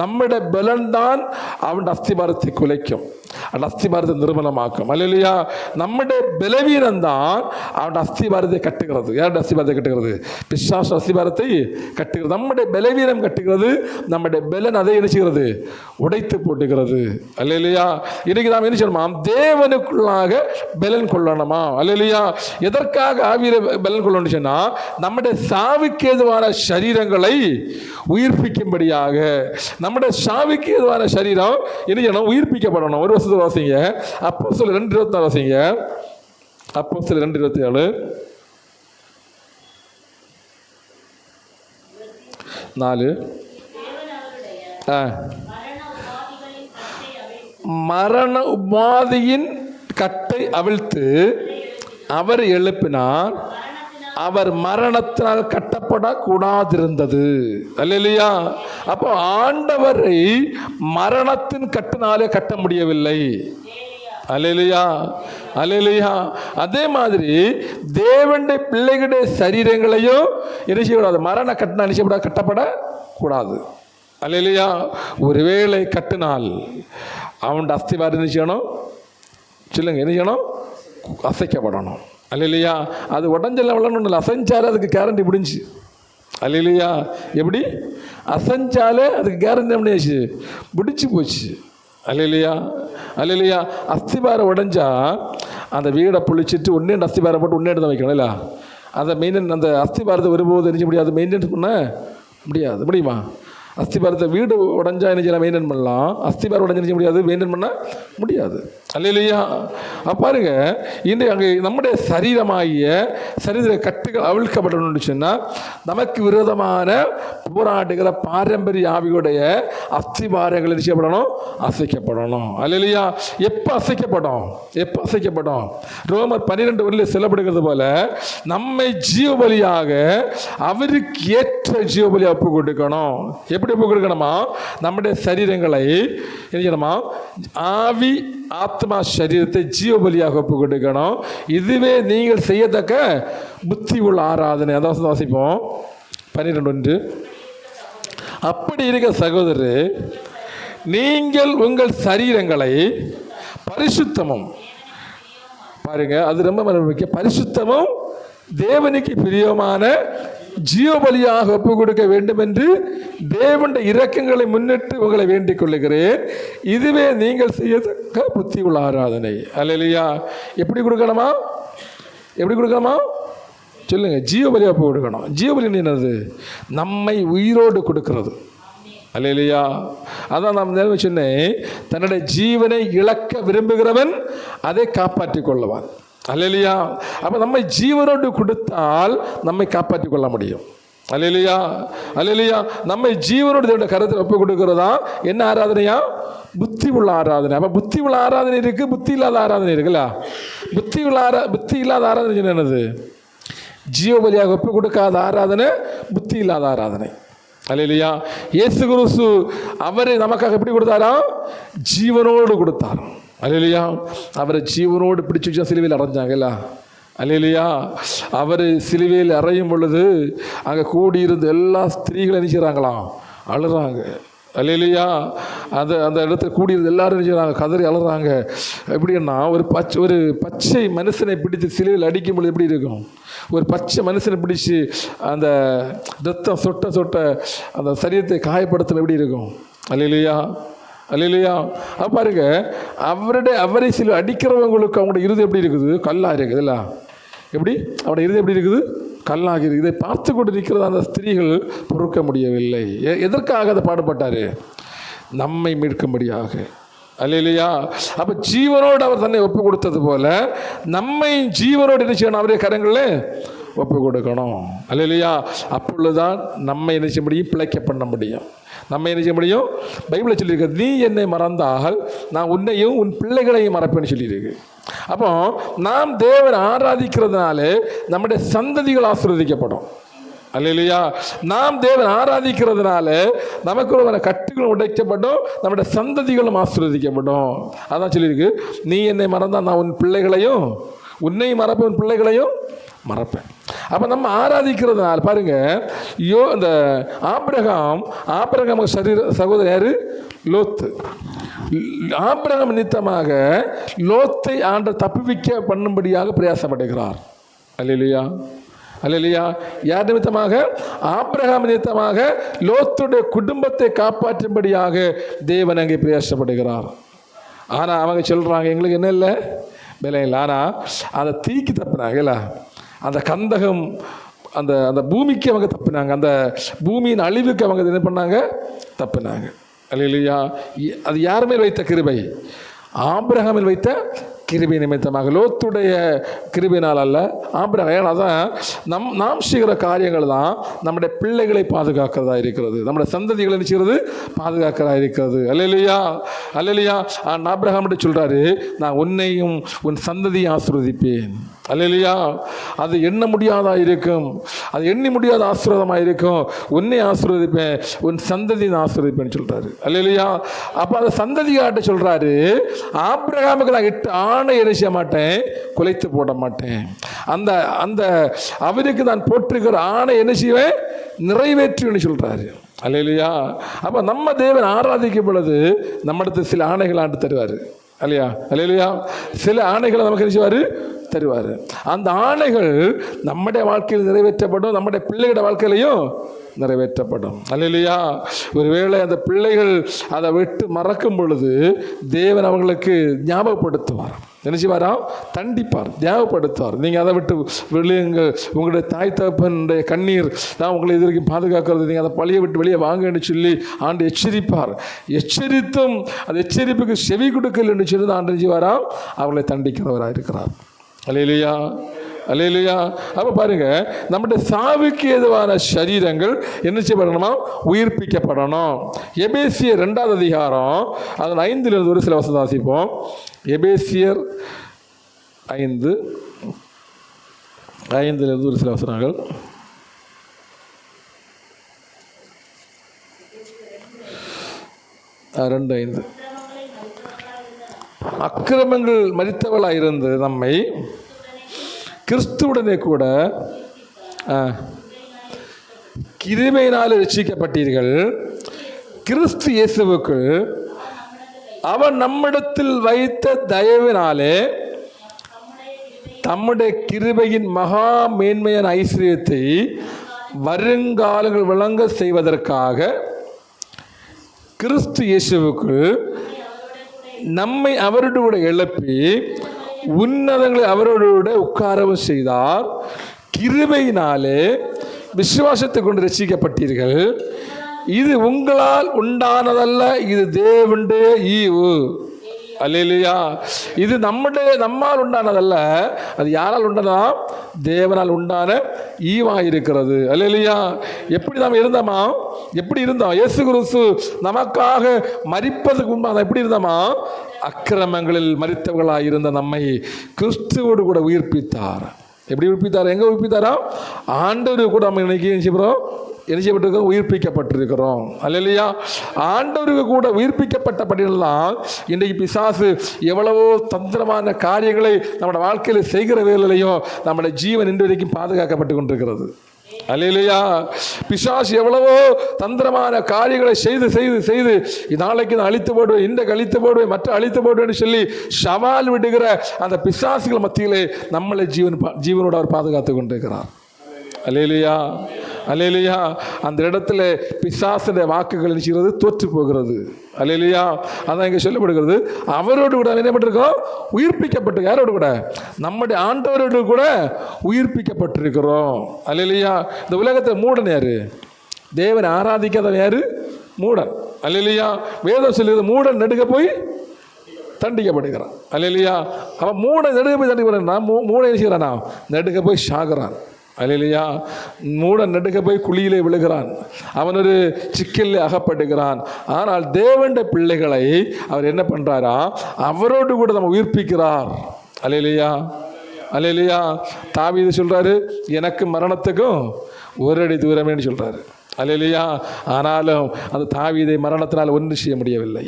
நம்முடைய பலன் தான் அவன் அஸ்திபாரத்தை குலைக்கும், அந்த அஸ்திபாரத்தை நிர்மலமாக்கும். அல்லேலூயா. நம்முடைய பலவீனம் தான் அவன் அஸ்திபாரத்தை கட்டுகிறது. யாருடைய அஸ்திபாரத்தை கட்டுகிறது? பிசாசு அஸ்திபாரத்தை கட்டுகிறது. நம்முடைய பலவீனம் கட்டுகிறது, நம்முடைய பலன் அதை என்ன செய்கிறது? உடைத்து போட்டுகிறது. அல்லேலூயா. இன்னைக்கு நாம் என்ன செய்யணுமா? தேவனுக்குள்ளாக பலன் கொள்ளணுமா? அல்லேலூயா. எதற்காக ஆவியில பலன் கொள்ளணும்னு சொன்னா, நம்முடைய சாவுக்கு ஏதுவான சரீரங்களை உயிர்ப்பிக்கும்படியாக, நம்முடைய சாவுக்கு ஏதுவான சரீரம் என்ன செய்யணும்? உயிர்ப்பிக்கப்படணும். ஒரு வருஷத்துல வாசிங்க, அப்போஸ்தலர் 2:24 வாசிங்க. அப்போஸ்தலர் 2:27 4. மரண உபாதியின் கட்டை அவிழ்த்து அவர் எழுப்பினார், அவர் மரணத்தினால் கட்டப்படக்கூடாதிருந்தது. அல்லேலூயா. அப்போ ஆண்டவரை மரணத்தின் கட்டினாலே கட்ட முடியவில்லை. அல்லேலூயா. அல்லேலூயா. அதே மாதிரி தேவனுடைய பிள்ளைகளுடைய சரீரங்களையும் என்ன செய்யக்கூடாது? மரண கட்டினா என்ன செய்யக்கூடாது? கட்டப்படக்கூடாது. அல்லேலூயா. ஒருவேளை கட்டினால் அவனுடைய அஸ்திவாரம் என்ன செய்யணும்? சொல்லுங்க, என்ன செய்யணும்? அசைக்கப்படணும். அல்லேலூயா. அது உடஞ்செல்லாம் விளணும் இல்லை, அசைஞ்சாலே அதுக்கு கேரண்டி முடிஞ்சு. அல்லேலூயா. எப்படி? அசைஞ்சாலே அதுக்கு கேரண்டி முடிஞ்சு, முடிச்சு போச்சு. அல்லேலூயா. அல்லேலூயா. அஸ்திபாரம் உடஞ்சா அந்த வீடை புளிச்சிட்டு ஒன்றே அஸ்திபாரம் போட்டு ஒன்றே தான் வைக்கணும் இல்லை? அதை மெயின்டென், அந்த அஸ்திபாரத்தை வரும்போது தெரிஞ்ச முடியாது, மெயின்டெனன்ஸ் பண்ண முடியாது. முடியுமா? அஸ்திபாரத்தை வீடு உடஞ்சா என்ன செய்யலாம்? மெயின்டைன் பண்ணலாம். அஸ்திபாரம் உடஞ்சி முடியாது, மெயின்டைன் பண்ண முடியாது. அல்லேலூயா. பாருங்க, இன்றைக்கு அங்கே நம்முடைய சரீரமாகிய சரீர கட்டுகள் அவிழ்க்கப்படணும்னு சொன்னால் நமக்கு விரோதமான போராடுகிற பாரம்பரிய ஆவியுடைய அஸ்திபாரங்கள் நிச்சயப்படணும், அசைக்கப்படணும். அல்லேலூயா. எப்போ அசைக்கப்படும்? எப்போ அசைக்கப்படும்? ரோமர் 12 சொல்லப்படுகிறது போல நம்மை ஜீவபலியாக அவருக்கு ஏற்ற ஜீவபலியாக ஒப்பு கொடுக்கணும். எப்படி ஒப்பு கொடுக்கணுமா? நம்முடைய சரீரங்களை என்ன செய்யணுமா? ஆவி ஆத்மா சரீரத்தை ஜீவபலியாக ஒப்பு கொடுக்கணும். இதுவே நீங்கள் செய்யத்தக்க புத்தி உள்ள ஆராதனை. அதாவது வாசிப்போம் 12:1. அப்படி இருக்க சகோதரரே, நீங்கள் உங்கள் சரீரங்களை பரிசுத்தமும், பாருங்க அது ரொம்ப முக்கிய, பரிசுத்தமும் தேவனுக்கு பிரியமான ஜீவபலியாக ஒப்பு கொடுக்க வேண்டும் என்று தேவனுடைய இரக்கங்களை முன்னிட்டு உங்களை வேண்டிக் கொள்ளுகிறேன். இதுவே நீங்கள் செய்யத்தக்க புத்தி உள்ள ஆராதனை. அல்லேலூயா. எப்படி கொடுக்கணுமா? எப்படி கொடுக்கணுமா? சொல்லுங்க. ஜீவபலி ஒப்பு கொடுக்கணும். ஜீவபலி என்னது? நம்மை உயிரோடு கொடுக்கிறது. அல்லேலூயா. அதான் நாம் நேர்மை சொன்னேன், தன்னுடைய ஜீவனை இழக்க விரும்புகிறவன் அதை காப்பாற்றிக் கொள்ளுவான். அல்லேலூயா. அப்போ நம்மை ஜீவனோடு கொடுத்தால் நம்மை காப்பாற்றிக் கொள்ள முடியும். அல்லேலூயா. அல்லேலூயா. நம்மை ஜீவனோடு தேவனுடைய கருத்தில் ஒப்பு கொடுக்கிறதா என்ன ஆராதனையா? புத்தி உள்ள ஆராதனை. அப்போ புத்தி உள்ள ஆராதனை இருக்கு, புத்தி இல்லாத ஆராதனை இருக்குல்ல? புத்தி இல்லாத ஆராதனை என்னது? ஜீவபலியாக ஒப்பு கொடுக்காத ஆராதனை புத்தி இல்லாத ஆராதனை. அல்லேலூயா. இயேசு கிறிஸ்து அவரை நமக்காக எப்படி கொடுத்தாரா? ஜீவனோடு கொடுத்தார். அல்லேலூயா. அவரை ஜீவனோடு பிடிச்சி வச்சா சிலுவையில் அடைஞ்சாங்கல்ல? அல்லேலூயா. அவர் சிலுவையில் அறையும் பொழுது அங்கே கூடியிருந்த எல்லா ஸ்திரீகளும் என்ன செய்கிறாங்களாம்? அழுறாங்க. அல்லேலூயா. அந்த இடத்துல கூடியிருந்த எல்லாரும் என்ன செய்கிறாங்க? கதறி அழுறாங்க. எப்படின்னா ஒரு பச்சை மனுஷனை பிடித்து சிலுவையில் அடிக்கும் பொழுது எப்படி இருக்கும்? ஒரு பச்சை மனுஷனை பிடிச்சி அந்த ரத்தம் சொட்ட சொட்ட அந்த சரீரத்தை காயப்படுத்தல எப்படி இருக்கும்? அல்லேலூயா. அல்லேலூயா. பாருங்க, அவரை சில அடிக்கிறவங்களுக்கு அவங்களோட இருதயம் எப்படி இருக்குது? கல்லாக இருக்குது. இல்லை எப்படி அவரோட இருதயம் எப்படி இருக்குது? கல்லாக இருக்குது. இதை பார்த்து கொண்டு இருக்கிறது அந்த ஸ்திரீகள் பொறுக்க முடியவில்லை. எதற்காக அதை பாடுபட்டார்? நம்மை மீட்கும்படியாக. அல்லேலூயா. அப்போ ஜீவனோடு அவர் தன்னை ஒப்பு கொடுத்தது போல நம்மை ஜீவனோடு என்ன செய்யணும்? அவரே கரங்களில் ஒப்பு கொடுக்கணும். அல்லேலூயா. அப்பொழுதுதான் நம்ம என்ன செய்ய முடியும்? பிழைக்க பண்ண முடியும். நம்ம என்ன செய்ய முடியும்? பைபிளில் சொல்லியிருக்கு, நீ என்னை மறந்தால் நான் உன்னையும் உன் பிள்ளைகளையும் மறப்பேன்னு சொல்லியிருக்கு. அப்போ நாம் தேவனை ஆராதிக்கிறதுனால நம்முடைய சந்ததிகள் ஆசீர்வதிக்கப்படும். அல்லேலூயா. நாம் தேவனை ஆராதிக்கிறதுனால நமக்கு ஒரு கட்டுகள் உடைக்கப்படும், நம்முடைய சந்ததிகளும் ஆசீர்வதிக்கப்படும். அதான் சொல்லியிருக்கு, நீ என்னை மறந்தால் நான் உன் பிள்ளைகளையும் உன்னையும் மறப்பேன், உன் பிள்ளைகளையும் மறப்பேன். அப்போ நம்ம ஆராதிக்கிறதுனால பாருங்க, இந்த ஆபிரகாம் சகோதரர் யாரு? லோத்து. ஆபிரகாம் நிமித்தமாக லோத்தை ஆண்டவர் தப்புவிக்க பண்ணும்படியாக பிரயாசப்படுகிறார். அல்லேலூயா. அல்லேலூயா. யார் நிமித்தமாக? ஆபிரகாம் நிமித்தமாக லோத்துடைய குடும்பத்தை காப்பாற்றும்படியாக தேவன் அங்கே பிரயாசப்படுகிறார். ஆனால் அவங்க சொல்கிறாங்க, எங்களுக்கு என்ன இல்லை, விலை இல்லை. ஆனால் அதை தீக்கி தப்புனாங்க. இல்லை, அந்த கந்தகம் அந்த அந்த பூமிக்கு அவங்க தப்புனாங்க. அந்த பூமியின் அழிவுக்கு அவங்க என்ன பண்ணாங்க? தப்புனாங்க. அல்லேலூயா. அது யார் மேல் வைத்த கிருபை? ஆபிரகாமில் வைத்த கிருபை நிமித்தமாக, லோத்துடைய கிருபையினால் அல்ல, ஆபிரகாம். அதான் நாம் செய்கிற காரியங்கள் தான் நம்முடைய பிள்ளைகளை பாதுகாக்கிறதா இருக்கிறது, நம்முடைய சந்ததிகளை செய்கிறது பாதுகாக்கிறதா இருக்கிறது. அல்லேலூயா. அல்லேலூயா. ஆபிரகாம் சொல்றாரு, நான் உன்னையும் உன் சந்ததியை ஆசீர்வதிப்பேன். அல்லேலூயா. அது எண்ண முடியாதா இருக்கும், அது எண்ணி முடியாத ஆசீர்வாதமாக இருக்கும். உன்னை ஆசீர்வதிப்பேன், உன் சந்ததியை ஆசீர்வதிப்பேன்னு சொல்றாரு. அல்லேலூயா. அப்போ அந்த சந்ததியாட்ட சொல்றாரு, ஆபிரகாமுக்கு நான் 8 ஆணை என்ன செய்ய மாட்டேன், குலைத்து போட மாட்டேன். அந்த அந்த அவருக்கு நான் போட்டிருக்கிற ஆணை என்ன செய்வேன், நிறைவேற்றுன்னு சொல்றாரு. அல்லேலூயா. அப்போ நம்ம தேவன் ஆராதிக்கும் பொழுது நம்மிடத்து சில ஆணைகள் ஆண்டு தருவார். இல்லையா? அல்லேலூயா. சில ஆணைகளை நமக்கு என்ன செய்வார், தருவார். அந்த ஆணைகள் நம்முடைய வாழ்க்கையில் நிறைவேற்றப்படும், நம்முடைய பிள்ளைகளோட வாழ்க்கையிலையும் நிறைவேற்றப்படும். அல்லேலூயா. ஒருவேளை அந்த பிள்ளைகள் அதை விட்டு மறக்கும் பொழுது தேவன் அவர்களுக்கு ஞாபகப்படுத்துவார். என்ன செய்வாராம்? தண்டிப்பார், ஞாபகப்படுத்துவார். நீங்கள் அதை விட்டு வெளியுங்கள், உங்களுடைய தாய் தகப்பனுடைய கண்ணீர் நான் உங்களை இது வரைக்கும் பாதுகாக்கிறது, நீங்கள் அதை பழியை விட்டு வெளியே வாங்கன்னு சொல்லி ஆண்டு எச்சரிப்பார். எச்சரித்தும் அந்த எச்சரிப்புக்கு செவி கொடுக்கலன்னு சொல்லி ஆண்டு செய்வாராம், அவர்களை தண்டிக்கிறவராக இருக்கிறார். அல்லேலூயா. அல்லேலூயா. அப்போ பாருங்க, நம்முடைய சாவுக்கு ஏதுவான சரீரங்கள் என்ன செய்யப்படணுமா? உயிர்ப்பிக்கப்படணும். எபேசியர் 2வது அதிகாரம் அதன் 5 ஒரு சில வசனம் வாசிப்போம். எபேசியர் 5 ஒரு சில வசனங்கள். ரெண்டு 5. அக்கிரமங்கள் மரித்தவளாக இருந்து நம்மை கிறிஸ்துவுடனே கூட கிருபையினால் ரட்சிக்கப்பட்டீர்கள். கிறிஸ்து இயேசுவுக்கு அவன் நம்மிடத்தில் வைத்த தயவினாலே தம்முடைய கிருபையின் மகா மேன்மையான ஐஸ்வர்யத்தை வருங்காலங்கள் விளங்க செய்வதற்காக கிறிஸ்து இயேசுவுக்கு நம்மை அவரோடு கூட எழுப்பி உன்னதங்களை அவரோடு உட்காரவும் செய்தார். கிருபையினாலே விசுவாசத்தை கொண்டு ரட்சிக்கப்பட்டீர்கள். இது உங்களால் உண்டானதல்ல, இது தேவனுடைய ஈவு. அல்லேலூயா. இது நம்மால் உண்டானதல்ல, அது யாரால் உண்டானதா? தேவனால் உண்டான ஈவாக இருக்கிறது. அல்லேலூயா. எப்படி நாம் இருந்தோமா? எப்படி இருந்தோம்? இயேசு கிறிஸ்து நமக்காக மரிப்பதற்கு முன்பாக எப்படி இருந்தோமா? அக்கிரமங்களில் மரித்தவர்களாக இருந்த நம்மை கிறிஸ்துவோடு கூட உயிர்ப்பித்தார். எப்படி உயிர்ப்பித்தார்? எங்கே உயிர்ப்பித்தாரா? ஆண்டவர் கூட நம்ம இன்னைக்கு என்ன செய்யப்பட்டிருக்கோம்? உயிர்ப்பிக்கப்பட்டிருக்கிறோம். அல்லேலூயா. ஆண்டவருக்கு கூட உயிர்ப்பிக்கப்பட்டபடியெல்லாம் இன்றைக்கு பிசாசு எவ்வளவோ தந்திரமான காரியங்களை நம்முடைய வாழ்க்கையில் செய்கிற வேலையிலையும் நம்முடைய ஜீவன் இன்று வரைக்கும் பாதுகாக்கப்பட்டு கொண்டிருக்கிறது. அல்லேலூயா. பிசாசு எவ்வளவோ தந்திரமான காரியங்களை செய்து செய்து செய்து நாளைக்கு நான் அழித்து போடுவேன், இன்றைக்கு அழித்து போடுவேன், மற்ற அழித்து போடுவேன்னு சொல்லி சவால் விடுகிற அந்த பிசாசுகள் மத்தியிலே நம்மளை ஜீவனோடு அவர் பாதுகாத்து கொண்டிருக்கிறார். அல்லேலூயா. அல்லேலூயா. அந்த இடத்துல பிசாசுடைய வாக்குகள் நினைக்கிறது தோற்று போகிறது. அல்லேலூயா. அதான் இங்கே சொல்லப்படுகிறது, அவரோடு கூட என்ன பண்ணிருக்கோம்? உயிர்ப்பிக்கப்பட்டு. யாரோடு கூட? நம்முடைய ஆண்டவரோடு கூட உயிர்ப்பிக்கப்பட்டிருக்கிறோம். அல்லேலூயா. இந்த உலகத்தை மூடன் யாரு? தேவனை ஆராதிக்காதவன் யாரு? மூடன். அல்லேலூயா. வேதம் சொல்லுறது மூடன் நடுக்க போய் தண்டிக்கப்படுகிறான். அல்லேலூயா. அவன் மூடன் நடுக்க போய் தண்டிக்கப்படுறான். மூடன் என்ன செய்கிறானா? நடுக்க போய் சாகுறான். அல்லேலூயா. மூடன் நடுக்க போய் குழியிலே விழுகிறான். அவன் ஒரு சிக்கலில் அகப்படுகிறான். ஆனால் தேவனுடைய பிள்ளைகளை அவர் என்ன பண்றாரா? அவரோடு கூட நம்ம உயிர்ப்பிக்கிறார். அல்லேலூயா. அல்லேலூயா. தாவீது சொல்றாரு, எனக்கு மரணத்துக்கும் ஒரு அடி தூரமேன்னு சொல்றாரு. அல்லேலூயா. ஆனாலும் அந்த தாவீதை மரணத்தினால் ஒன்றும் செய்ய முடியவில்லை.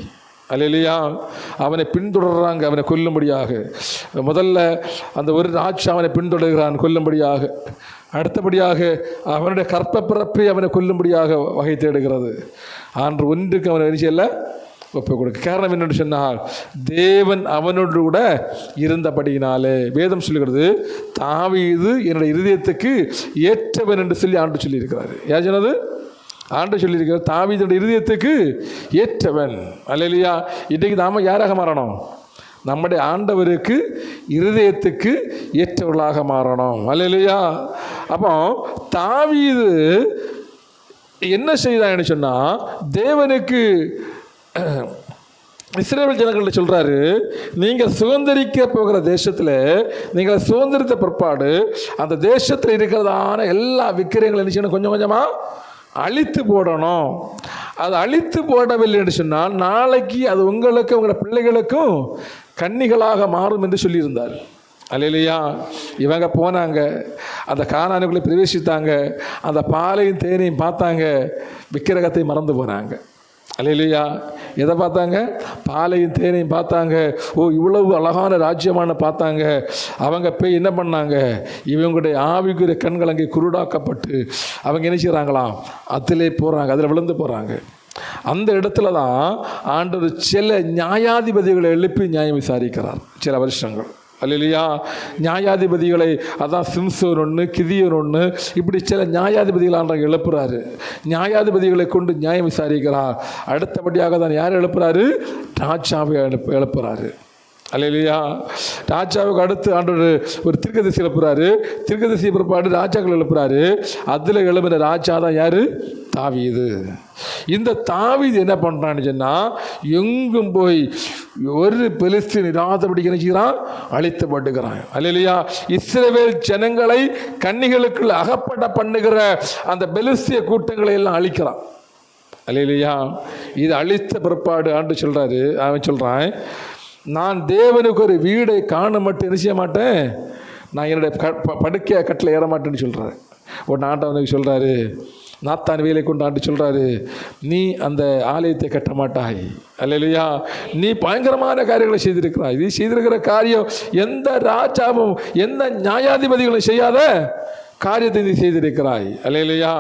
அல்லேலூயா. அவனை பின்தொடர்றாங்க, அவனை கொல்லும்படியாக. முதல்ல அந்த ஒரு ராஜா அவனை பின்தொடர்கிறான் கொல்லும்படியாக. அடுத்தபடியாக அவனுடைய கற்ப பிறப்பை அவனை கொல்லும்படியாக வகை தேடுகிறது. ஆண்டு ஒன்றுக்கு அவனை என்ன செய்யல? ஒப்புக் கொடுக்க. காரணம் என்னென்னு சொன்னால், தேவன் அவனோடு கூட இருந்தபடியினாலே. வேதம் சொல்லுகிறது, தாவீது என்னுடைய இருதயத்துக்கு ஏற்றவன் என்று சொல்லி ஆண்டு சொல்லியிருக்கிறாரு. யார் சொன்னது? ஆண்டு சொல்லியிருக்கிறார், தாவீதுடைய இருதயத்துக்கு ஏற்றவன். அல்லேலூயா. இன்றைக்கு நாம யாராக மாறணும்? நம்முடைய ஆண்டவருக்கு இருதயத்துக்கு ஏற்றவர்களாக மாறணும். அல்லேலூயா. அப்போ தாவீது என்ன செய்தான்னு சொன்னா, தேவனுக்கு இஸ்ரவேல் ஜனங்கள்ட்ட சொல்றாரு, நீங்கள் சுதந்திரிக்க போகிற தேசத்தில் நீங்கள் சுதந்திரித்த பிற்பாடு அந்த தேசத்தில் இருக்கிறதான எல்லா விக்கிரகங்களும் என்ன செய்யணும்? கொஞ்சம் கொஞ்சமாக அழித்து போடணும். அது அழித்து போடவில்லை என்று சொன்னால் நாளைக்கு அது உங்களுக்கு உங்களோட பிள்ளைகளுக்கும் கன்னிகளாக மாறும் என்று சொல்லியிருந்தார். அல்லேலூயா. இவங்க போனாங்க, அந்த கானானுக்குள்ளே பிரவேசித்தாங்க, அந்த பாலையும் தேனையும் பார்த்தாங்க, விக்கிரகத்தை மறந்து போனாங்க. அல்லேலூயா. எதை பார்த்தாங்க? பாலையும் தேனையும் பார்த்தாங்க. ஓ, இவ்வளவு அழகான ராஜ்யமான பார்த்தாங்க. அவங்க போய் என்ன பண்ணாங்க? இவங்களுடைய ஆவிக்குரிய கண்கள் அங்கே குருடாக்கப்பட்டு அவங்க என்ன செய்கிறாங்களாம்? அதிலே போகிறாங்க, அதில் விழுந்து போகிறாங்க. அந்த இடத்துல தான் ஆண்டவர் சில நியாயாதிபதிகளை எழுப்பி நியாயம் விசாரிக்கிறார் சில வருஷங்கள். அல்லேலூயா. நியாயாதிபதிகளை, அதான் சிம்சோன் ஒன்று, கிதியோன் ஒன்று, இப்படி சில நியாயாதிபதிகள் ஆண்டவர் எழுப்புறாரு. நியாயாதிபதிகளை கொண்டு நியாயம் விசாரிக்கிறார். அடுத்தபடியாக தான் யார் எழுப்புறாரு? ராஜாவை எழுப்புறாரு. அல்லேலூயா. ராஜாவுக்கு அடுத்து ஆண்டவர் ஒரு தீர்க்கதரிசி எழுப்புறாரு. தீர்க்கதரிசி பிற்பாடு ராஜாக்கள் எழுப்புறாரு. அதில் எழுப்பின ராஜா தான் யாரு? தாவீது. இந்த தாவீது என்ன பண்ணுறான்னு சொன்னால், எங்கும் போய் ஒரு பெலிஸ்தீன் இராதபடி நினைக்கிறான், அழித்துப்படுகிறான். அல்லேலூயா. இஸ்ரவேல் ஜனங்களை கன்னிகளுக்குள் அகப்பட பண்ணுகிற அந்த பெலிஸ்திய கூட்டங்களை எல்லாம் அழிக்கிறான். அல்லேலூயா. இது அழித்த பிற்பாடு ஆண்டு சொல்கிறாரு, அவன் சொல்கிறான், நான் தேவனுக்கு ஒரு வீடை காண மட்டும் என்ன செய்ய மாட்டேன், நான் என்னுடைய படுக்கைய கட்டில் ஏற மாட்டேன்னு சொல்கிறாரு. ஒரு ஆண்டவனுக்கு சொல்கிறாரு, நாத்தான் வேலை கொண்டு ஆண்டு சொல்கிறாரு, நீ அந்த ஆலயத்தை கட்ட மாட்டாய். அல்லேலூயா. நீ பயங்கரமான காரியங்களை செய்திருக்கிறாய். இது செய்திருக்கிற காரியம் எந்த ராஜாவும் எந்த நியாயாதிபதிகளும் செய்யாத காரியத்தை நீ செய்திருக்கிறாய். அல்லேலூயா.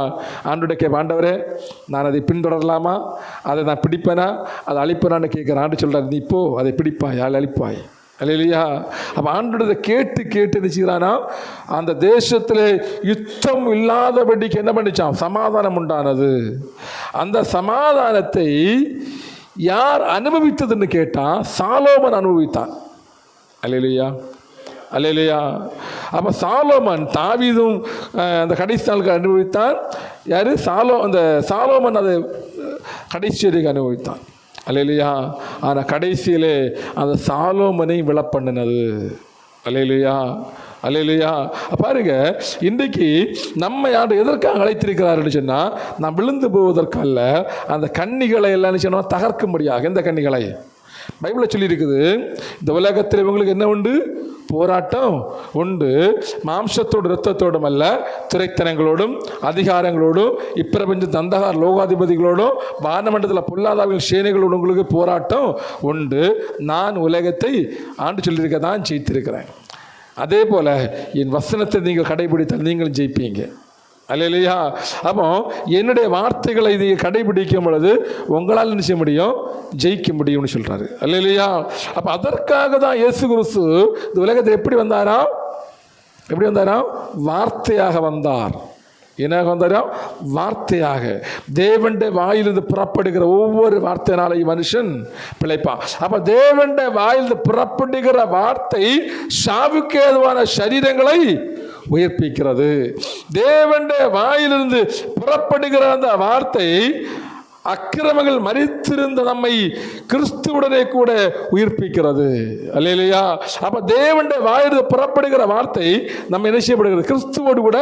ஆண்டவருடைய ஆண்டவரே, நான் அதை பின்தொடரலாமா? அதை நான் பிடிப்பேனா? அதை அழிப்பேனான்னு கேட்குறேன். ஆண்டு சொல்கிறார், நீ போ, அதை பிடிப்பாய், அதை அழிப்பாய். அல்லேலூயா. அப்போ ஆண்டவரை கேட்டு கேட்டு நினைச்சுக்கிறானா, அந்த தேசத்தில் யுத்தம் இல்லாதபடிக்கு என்ன பண்ணிச்சான்? சமாதானம் உண்டானது. அந்த சமாதானத்தை யார் அனுபவித்ததுன்னு கேட்டால் சாலோமன் அனுபவித்தான். அல்லேலூயா. அல்லேலூயா. அப்போ சாலோமன், தாவீதும் அந்த கடைசி நாளுக்கு அனுபவித்தான். யார்? அந்த சாலோமன் அதை கடைசி வரைக்கும் அனுபவித்தான். அல்லேலூயா. ஆனால் கடைசியிலே அந்த சாலோமனை விழப்பண்ணினது. அல்லேலூயா. அல்லேலூயா. பாருங்க, இன்றைக்கு நம்ம யார் எதற்காக அழைத்திருக்கிறாருன்னு சொன்னால், நான் விழுந்து போவதற்கல்ல, அந்த கன்னிகளை எல்லாம் சொன்னால் தகர்க்கும்படியாக. எந்த கன்னிகளை? பைபிளில் சொல்லியிருக்குது, இந்த உலகத்தில் இவங்களுக்கு என்ன உண்டு? போராட்டம் உண்டு. மாம்சத்தோடு இரத்தத்தோடும் அல்ல, துரைத்தனங்களோடும் அதிகாரங்களோடும் இப்பிரபஞ்ச அந்தகார லோகாதிபதிகளோடும் வானமண்டலத்தில் பொல்லாதவர்கள் சேனைகளோடு உங்களுக்கு போராட்டம் உண்டு. நான் உலகத்தை ஆண்டு சொல்லியிருக்க தான் ஜெயித்திருக்கிறேன். அதே போல் என் வசனத்தை நீங்கள் கடைபிடித்தால் நீங்களும் ஜெயிப்பீங்க. அல்லேலூயா. அப்போ என்னுடைய வார்த்தைகளை நீங்கள் கடைபிடிக்கும் பொழுது உங்களால் என்ன செய்ய முடியும்? ஜெயிக்க முடியும்னு சொல்கிறாரு. அல்லேலூயா. அப்போ அதற்காக தான் இயேசு கிறிஸ்து இந்த உலகத்தில் எப்படி வந்தாராம்? வார்த்தையாக வந்தார். என்ன தரும்? வார்த்தையாக. தேவனுடைய வாயிலிருந்து புறப்படுகிற ஒவ்வொரு வார்த்தையினாலையும் மனுஷன் பிழைப்பான். அப்ப தேவனுடைய வாயிலிருந்து புறப்படுகிற வார்த்தை சாவுக்கு ஏதுவான சரீரங்களை உயிர்ப்பிக்கிறது. தேவனுடைய வாயிலிருந்து புறப்படுகிற அந்த வார்த்தை அக்கிரமங்கள் மரித்திருந்த நம்மை கிறிஸ்துவுடனே கூட உயிர்ப்பிக்கிறது. அல்லேலூயா. அப்ப தேவனுடைய வாயிலிருந்து புறப்படுகிற வார்த்தை நம்ம என்ன செய்யப்படுகிறது? கிறிஸ்துவோடு கூட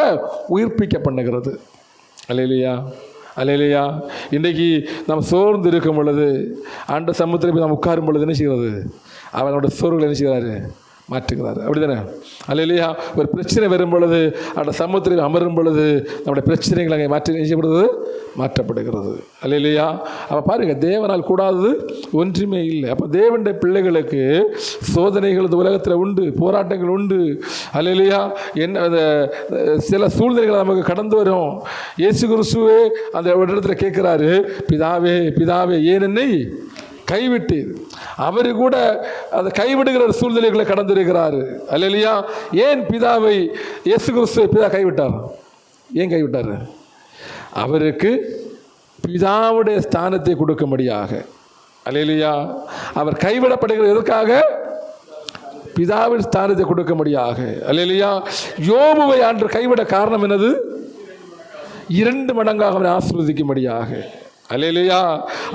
உயிர்ப்பிக்க பண்ணுகிறது. அல்லேலூயா, அல்லேலூயா. இன்றைக்கு நம்ம சோர்ந்து இருக்கும் பொழுது ஆண்ட சமுத்திரத்தில் நாம் உட்காரும் பொழுது என்ன செய்கிறது? அவனோட சோர்வுகளை என்ன செய்கிறாரு? மாற்றுகிறார். அப்படிதானே? அல்லேலூயா. ஒரு பிரச்சனை வரும் பொழுது அந்த சமுத்திரத்தில் அமரும் பொழுது நம்முடைய பிரச்சனைகள் அங்கே மாற்றப்படுகிறது. அல்லேலூயா. அப்போ பாருங்கள், தேவனால் கூடாதது ஒன்றுமே இல்லை. அப்போ தேவனுடைய பிள்ளைகளுக்கு சோதனைகள் இந்த உலகத்தில் உண்டு, போராட்டங்கள் உண்டு. அல்லேலூயா. சில சூழ்நிலைகள் நமக்கு கடந்து வரும். இயேசு கிறிஸ்துவே அந்த ஒரு இடத்துல கேட்குறாரு, பிதாவே பிதாவே ஏன் என்னை கைவிட்டீர்? அவரு கூட அதை கைவிடுகிற சூழ்நிலைகளை கடந்திருக்கிறாரு. அல்லேலூயா. ஏன் பிதாவை, இயேசு கிறிஸ்துவை பிதா கைவிட்டார்? ஏன் கைவிட்டார்? அவருக்கு பிதாவுடைய ஸ்தானத்தை கொடுக்கும்படியாக. அல்லேலூயா. அவர் கைவிடப்படுகிற எதற்காக? பிதாவின் ஸ்தானத்தை கொடுக்கும்படியாக. அல்லேலூயா. யோபுவை அன்று கைவிட காரணம் என்னது? 2 மடங்காக அவரை ஆசீர்வதிக்கும்படியாக. அல்லேலூயா.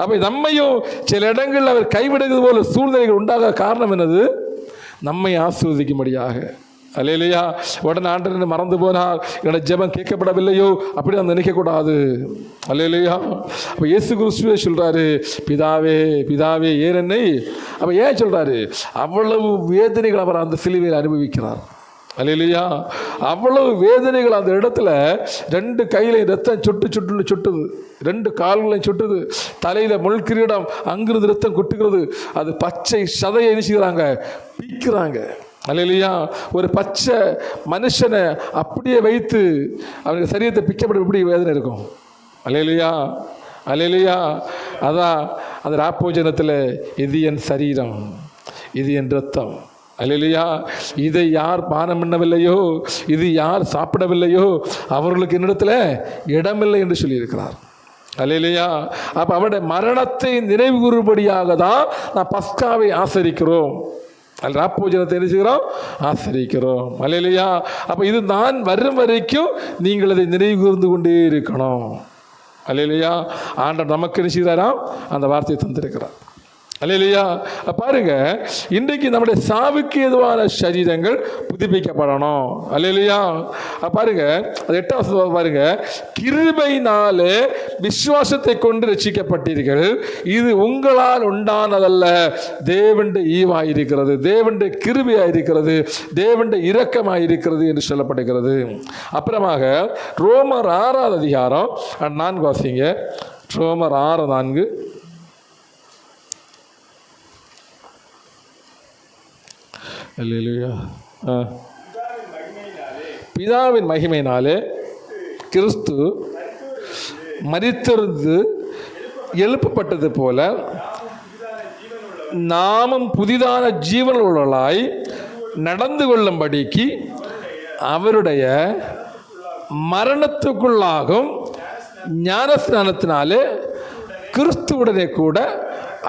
அப்ப நம்மையும் சில இடங்களில் அவர் கைவிடுகிறது போல சூழ்நிலைகள் உண்டாக காரணம் என்னது? நம்மை ஆசீர்வதிக்கும்படியாக. அல்லேலூயா. உடனே ஆண்டவரை மறந்து போனால் என்னோட ஜெபம் கேட்கப்படவில்லையோ அப்படி நம்ம நினைக்கக்கூடாது. அல்லேலூயா. அப்போ இயேசு கிறிஸ்துவே சொல்றாரு, பிதாவே பிதாவே ஏன் என்னை. அப்போ ஏன் சொல்றாரு? அவ்வளவு வேதனைகள் அவர் அந்த சிலுவையில் அனுபவிக்கிறார். அல்லேலூயா. அவ்வளவு வேதனைகள் அந்த இடத்துல. 2 கையிலையும் ரத்தம் சுட்டுது, 2 கால்களையும் சுட்டுது, தலையில் முள் கிரீடம், அங்கிருந்து ரத்தம் கொட்டுகிறது. அது பச்சை சதையை நினைச்சுக்கிறாங்க, பீக்கிறாங்க. அல்லேலூயா. ஒரு பச்சை மனுஷனை அப்படியே வைத்து அவனுக்கு சரீரத்தை பிக்கப்பட எப்படி வேதனை இருக்கும்? அல்லேலூயா, அல்லேலூயா. அதான் அந்த ராப்போஜனத்தில், இது என் சரீரம், இது என் ரத்தம். அல்லேலூயா. இதை யார் பானம் பண்ணவில்லையோ, இது யார் சாப்பிடவில்லையோ அவர்களுக்கு என்னிடத்தில் இடமில்லை என்று சொல்லியிருக்கிறார். அல்லேலூயா. அப்போ அவருடைய மரணத்தை நினைவு கூறும்படியாக தான் நான் பஸ்காவை ஆசரிக்கிறோம். ராப்போஜனத்தை என்ன செய்கிறோம்? ஆசரிக்கிறோம். அல்லேலூயா. அப்போ இது நான் வரும் வரைக்கும் நீங்கள் அதை நினைவு கூர்ந்து கொண்டே இருக்கணும். அல்லேலூயா. ஆண்டவர் நமக்கு என்ன செய்கிறாராம்? அந்த வார்த்தையை தந்திருக்கிறார். அல்லேலூயா. பாருங்க, இன்றைக்கு நம்முடைய சாவுக்கு எதுவான சரீரங்கள் புதுப்பிக்கப்படணும். அல்லேலூயா. பாருங்க, அது 8வது பாருங்க, கிருபையினாலே விசுவாசத்தை கொண்டு ரட்சிக்கப்பட்டீர்கள், இது உங்களால் உண்டானதல்ல, தேவனுடைய ஈவாயிருக்கிறது, தேவனுடைய கிருபையாயிருக்கிறது, தேவனுடைய இரக்கமாயிருக்கிறது என்று சொல்லப்படுகிறது. அப்புறமாக ரோமர் 6வது அதிகாரம் 4 வாசிங்க. ரோமர் 6:4. அல்லேலூயா. பிதாவின் மகிமையினாலே கிறிஸ்து மரித்திருந்து எழுப்பப்பட்டது போல நாமும் புதிதான ஜீவனுள்ளவர்களாய் நடந்து கொள்ளும்படிக்கு அவருடைய மரணத்துக்குள்ளாகும் ஞானஸ்நானத்தினாலே கிறிஸ்துவுடனே கூட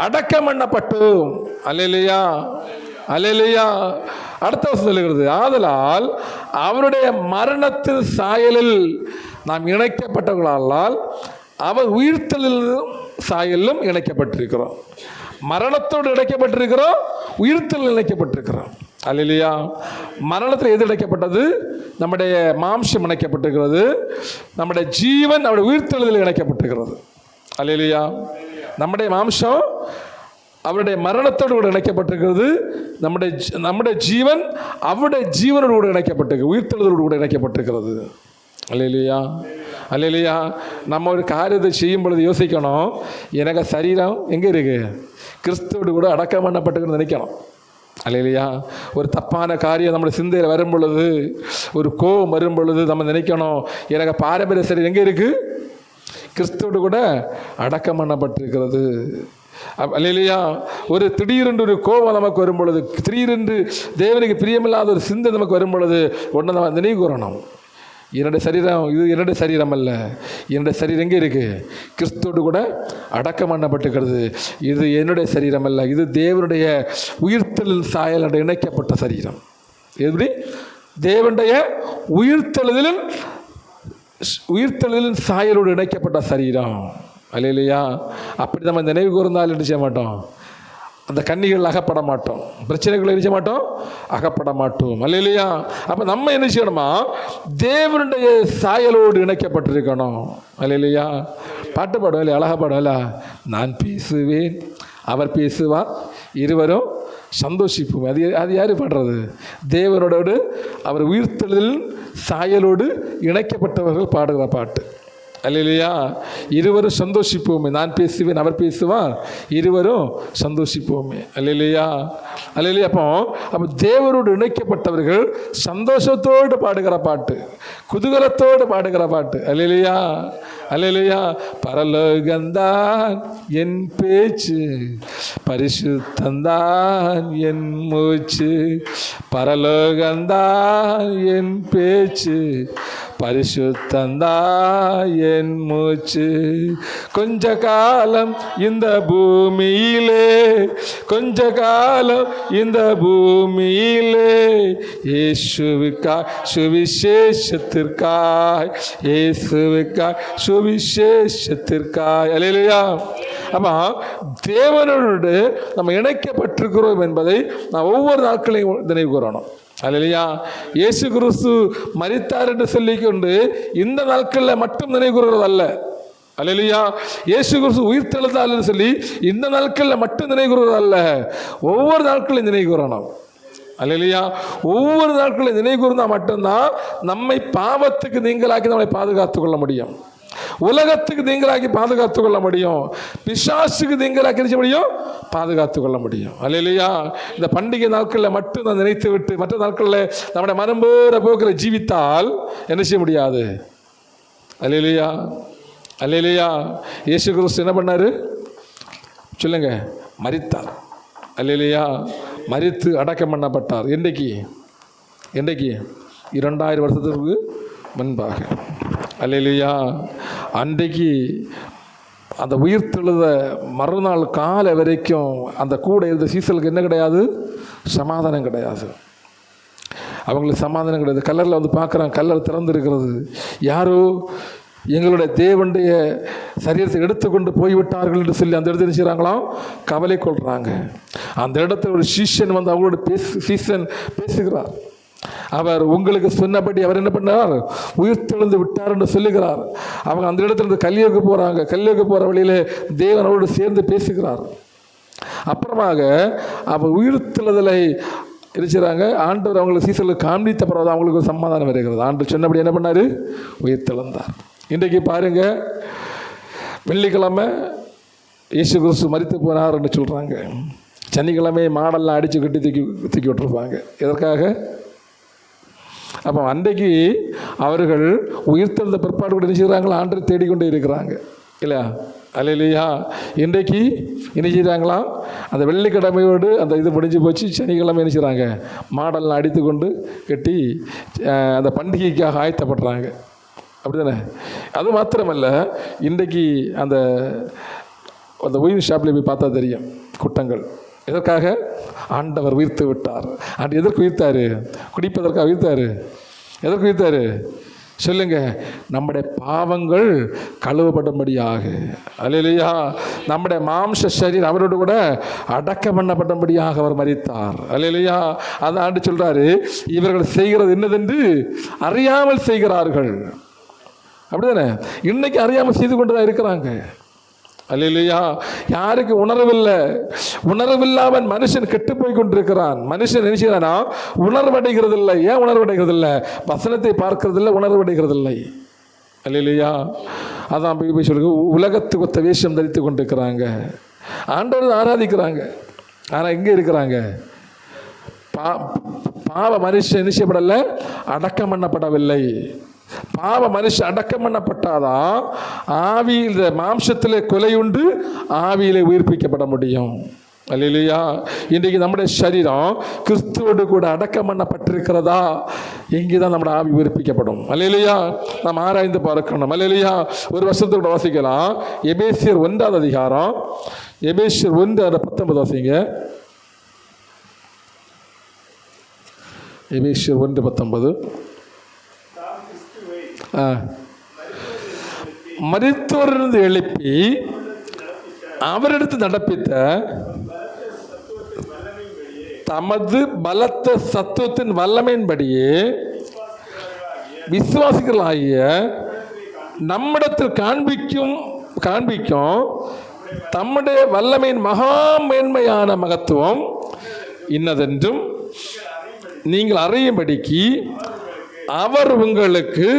அடக்கம் பண்ணப்பட்டோம். அல்லேலூயா, அல்லேலூயா. அடுத்த வசனம் சொல்லுகிறது, ஆதலால் அவருடைய மரணத்தின் சாயலில் நாம் இணைக்கப்பட்டவர்களால் அவர் உயிர்த்தெழுதலின் சாயலிலும் இணைக்கப்பட்டிருக்கிறோம். மரணத்தோடு இணைக்கப்பட்டிருக்கிறோம், உயிர்த்தெழுதலில் இணைக்கப்பட்டிருக்கிறோம். அல்லேலூயா. மரணத்தில் எது இணைக்கப்பட்டது? நம்முடைய மாம்சம் இணைக்கப்பட்டிருக்கிறது, நம்முடைய ஜீவன் அவருடைய உயிர்த்தெழுதலில் இணைக்கப்பட்டிருக்கிறது. அல்லேலூயா. நம்முடைய மாம்சம் அவருடைய மரணத்தோடு கூட இணைக்கப்பட்டிருக்கிறது, நம்முடைய ஜீவன் அவருடைய ஜீவனோடு கூட இணைக்கப்பட்டிருக்கு, உயிர்த்தெழுதலோடு கூட இணைக்கப்பட்டிருக்கிறது. அல்லேலூயா, அல்லேலூயா. நம்ம ஒரு காரியத்தை செய்யும் பொழுது யோசிக்கணும், எனக்கு சரீரம் எங்கே இருக்குது? கிறிஸ்துவோடு கூட அடக்கம் பண்ணப்பட்டிருக்குன்னு நினைக்கணும். அல்லேலூயா. ஒரு தப்பான காரியம் நம்முடைய சிந்தையில் வரும் பொழுது, ஒரு கோபம் வரும் பொழுது நம்ம நினைக்கணும், எனக்கு பாரம்பரிய சரீரம் எங்கே இருக்குது? கிறிஸ்துவோடு கூட அடக்கம் பண்ணப்பட்டிருக்கிறது. அல்லேலூயா. ஒரு திடீரென்று ஒரு கோபம் நமக்கு வரும் பொழுது, திடீரென்று தேவனுக்கு பிரியமில்லாத ஒரு சிந்தை நமக்கு வரும் பொழுது உடனே நம்ம நினைவு கூறணும், என்னுடைய சரீரம் இது என்னுடைய சரீரம் அல்ல. என்னுடைய சரீரம் எங்கே இருக்குது? கிறிஸ்துவோடு கூட அடக்கம் பண்ணப்பட்டிருக்கிறது. இது என்னுடைய சரீரம் அல்ல, இது தேவனுடைய உயிர்த்தெழுதல் சாயலோடு இணைக்கப்பட்ட சரீரம். எப்படி? தேவனுடைய உயிர்த்தெழுதலின் சாயலோடு இணைக்கப்பட்ட சரீரம். அல்லேலூயா. அப்படி நம்ம நினைவு கூர்ந்தால் என்ன செய்ய மாட்டோம்? அந்த கன்னிகள் அகப்பட மாட்டோம், பிரச்சனைகள் என்ன செய்ய மாட்டோம், அகப்பட மாட்டோம். அல்லேலூயா. அப்போ நம்ம என்ன செய்யணுமா? தேவனுடைய சாயலோடு இணைக்கப்பட்டிருக்கணும். அல்லேலூயா. பாட்டு பாடும் இல்லை, அழகா பாடும் இல்லை, நான் பேசுவேன் அவர் பேசுவார் இருவரும் சந்தோஷிப்போம். அது யார் பாடுறது? தேவனோடு அவர் உயிர்த்தெழுதல் சாயலோடு இணைக்கப்பட்டவர்கள் பாடுகிற பாட்டு. அல்லேலூயா. இருவரும் சந்தோஷிப்போமே. நான் பேசுவேன் அவர் பேசுவார் இருவரும் சந்தோஷிப்போமே. அல்லேலூயா. அல்லேலூயா. அப்போ தேவனோடு இணைக்கப்பட்டவர்கள் சந்தோஷத்தோடு பாடுகிற பாட்டு, குதூகலத்தோடு பாடுகிற பாட்டு. அல்லேலூயா. அல்லேலூயா. பரலோகந்தான் என் பேச்சு, பரிசுத்தந்தான் என் மூச்சு, பரலோகந்தான் என் பேச்சு, பரிசுத்தந்தான் என் மூச்சு. கொஞ்ச காலம் இந்த பூமியிலே, கொஞ்ச காலம் இந்த பூமியிலே, இயேசுவுக்காய் சுவிசேஷத்திற்காய், இயேசுவுக்காய் சுவிசேஷத்திற்காய். அல்லேலூயா. அப்போ தேவனோடு நம்ம இணைக்கப்பட்டிருக்கிறோம் என்பதை நான் ஒவ்வொரு நாட்களையும் நினைவு கூறணும். அல்லேலூயா. இயேசு கிறிஸ்து மரித்தார் என்று சொல்லிக்கொண்டு இந்த நாட்களில் மட்டும் நினைவு கூறுவதல்ல. அல்லேலூயா. இயேசு கிறிஸ்து உயிர்த்தெழுந்தார் என்று சொல்லி இந்த நாட்களில் மட்டும் நினைவு கூறுவதல்ல, ஒவ்வொரு நாட்களையும் நினைவு கூறணும். அல்லேலூயா. ஒவ்வொரு நாட்களையும் நினைவு கூர்ந்தால் மட்டும்தான் நம்மை பாவத்துக்கு நீங்களாக்கி நம்மளை பாதுகாத்து கொள்ள முடியும், உலகத்துக்கு நீங்களாக்கி பாதுகாத்து கொள்ள முடியும், பிசாசுக்கு நீங்களாக்கி நினைச்ச முடியும், பாதுகாத்து கொள்ள முடியும். அல்லேலூயா. இந்த பண்டிகை நாட்களில் மட்டும் நான் நினைத்து விட்டு மற்ற நாட்களில் நம்முடைய மனம்போற போக்கில் ஜீவித்தால் என்ன செய்ய முடியாது. அல்லேலூயா. அல்லேலூயா. இயேசு கிறிஸ்து என்ன பண்ணார் சொல்லுங்க? மரித்தார். அல்லேலூயா. மரித்து அடக்கம் பண்ணப்பட்டார். என்றைக்கு? 2000 வருஷத்துக்கு முன்பாக. அல்லேலூயா. அன்றைக்கு அந்த உயிர்த்தெழுத மறுநாள் காலை வரைக்கும் அந்த கூட இருந்த சீசலுக்கு என்ன கிடையாது? சமாதானம் கிடையாது. அவங்களுக்கு சமாதானம் கிடையாது. கல்லரில் வந்து பார்க்குறாங்க, கல்லர் திறந்துருக்கிறது. யாரோ எங்களுடைய தேவனுடைய சரீரத்தை எடுத்துக்கொண்டு போய்விட்டார்கள் என்று சொல்லி அந்த இடத்துல செய்கிறாங்களாம், கவலை கொள்கிறாங்க. அந்த இடத்துல ஒரு சீஷன் வந்து அவங்களோட பேசுகிறார். அவர் உங்களுக்கு சொன்னபடி அவர் என்ன பண்ணார்? உயிர்த்தெழுந்து விட்டார் என்று சொல்லுகிறார். அவங்க அந்த இடத்துல இருந்து கல்லியோக்கு போகிறாங்க. கல்லியோக்கு போகிற வழியில் தேவனோடு சேர்ந்து பேசுகிறார். அப்புறமாக அவர் உயிர்த்தெழுதலை இருக்கிறாங்க. ஆண்டவர் அவங்களுக்கு சீசலுக்கு காண்பித்த பிறகு அவங்களுக்கு சமாதானம் வருகிறது. ஆண்டவர் சொன்னபடி என்ன பண்ணார்? உயிர்த்தெழுந்தார். இன்றைக்கு பாருங்க, வெள்ளிக்கிழமை இயேசு கிறிஸ்து மரித்து போனார் என்று சொல்கிறாங்க. சனிக்கிழமை மாடெல்லாம் அடித்து கட்டி தூக்கி விட்டுருப்பாங்க. எதற்காக? அப்போ அன்றைக்கு அவர்கள் உயிர்த்தெழுந்த பிற்பாடு கூட என்ன செய்கிறாங்களா? ஆண்டரை தேடிக்கொண்டே இருக்கிறாங்க இல்லையா? அல்லேலூயா. இன்றைக்கு என்ன செய்கிறாங்களாம்? அந்த வெள்ளிக்கிழமையோடு அந்த இது முடிஞ்சு போச்சு. சனிக்கிழமை என்ன செய்கிறாங்க? மாடெல்லாம் அடித்து கொண்டு கட்டி அந்த பண்டிகைக்காக ஆயத்தப்படுறாங்க. அப்படி தானே? அது மாத்திரமல்ல, இன்றைக்கு அந்த அந்த ஒயின் ஷாப்பில் போய் பார்த்தா தெரியும் கூட்டங்கள். எதற்காக? ஆண்டவர் உயிர்த்து விட்டார். ஆண்டு எதற்கு உயிர்த்தார்? குடிப்பதற்காக உயிர்த்தார். எதற்கு உயிர்த்தார் சொல்லுங்க? நம்முடைய பாவங்கள் கழுவப்பட்டபடியாக. அல்லேலூயா. நம்முடைய மாம்ச சரீரம் அவரோடு கூட அடக்கம் பண்ணப்பட்டபடியாக அவர் மரித்தார். அல்லேலூயா. அதான் ஆண்டு சொல்றாரு, இவர்கள் செய்கிறது என்னதென்று அறியாமல் செய்கிறார்கள். அப்படிதானே? இன்னைக்கு அறியாமல் செய்து கொண்டுதான் இருக்கிறாங்க. அல்லேலூயா. யாருக்கு உணர்வில்லாமல் மனுஷன் கெட்டு போய் கொண்டிருக்கிறான். மனுஷன் நினைச்சானா உணர்வடைகிறது இல்லை. ஏன் உணர்வடைகிறது இல்லை? வசனத்தை பார்க்கறதில்லை, உணர்வடைகிறது இல்லை. அல்லேலூயா. அதான் போய் சொல்லுங்க, உலகத்துக்கு ஒத்த வேஷம் தரித்து கொண்டிருக்கிறாங்க. ஆண்டவர் ஆராதிக்கிறாங்க, ஆனால் எங்கே இருக்கிறாங்க? பாவ மனுஷன் நிச்சயப்படலை, அடக்கம் பண்ணப்படவில்லை. பாவ மனுஷன் அடக்கம் பண்ணப்பட்டாதான் ஆவியில் மாம்சத்திலே கொலையுண்டு ஆவியிலே உயிர்ப்பிக்கப்பட முடியும். அல்லேலூயா. இன்றைக்கு நம்முடைய சரீரம் கிறிஸ்துவோடு கூட அடக்கம் பண்ணப்பட்டிருக்கிறதா? எங்கே தான் நம்முடைய ஆவி உயிர்ப்பிக்கப்படும். அல்லேலூயா. நாம் ஆராய்ந்து பார்க்கணும். அல்லேலூயா. ஒரு வருஷத்தோட வாசிக்கலாம். எபேசியர் 1 அதிகாரம், எபேசியர் 1:19 வாசிங்க. எபேசியர் 1:19. மரித்தோரிலிருந்து எழுப்பி அவரிடத்து நடப்பித்த தமது பலத்த சத்துவத்தின் வல்லமையின்படியே விசுவாசிகளாகிய நம்மிடத்தில் காண்பிக்கும் தம்முடைய வல்லமையின் மகா மேன்மையான மகத்துவம் இன்னதென்றும் நீங்கள் அறியும்படிக்கு அவர் உங்களுக்கு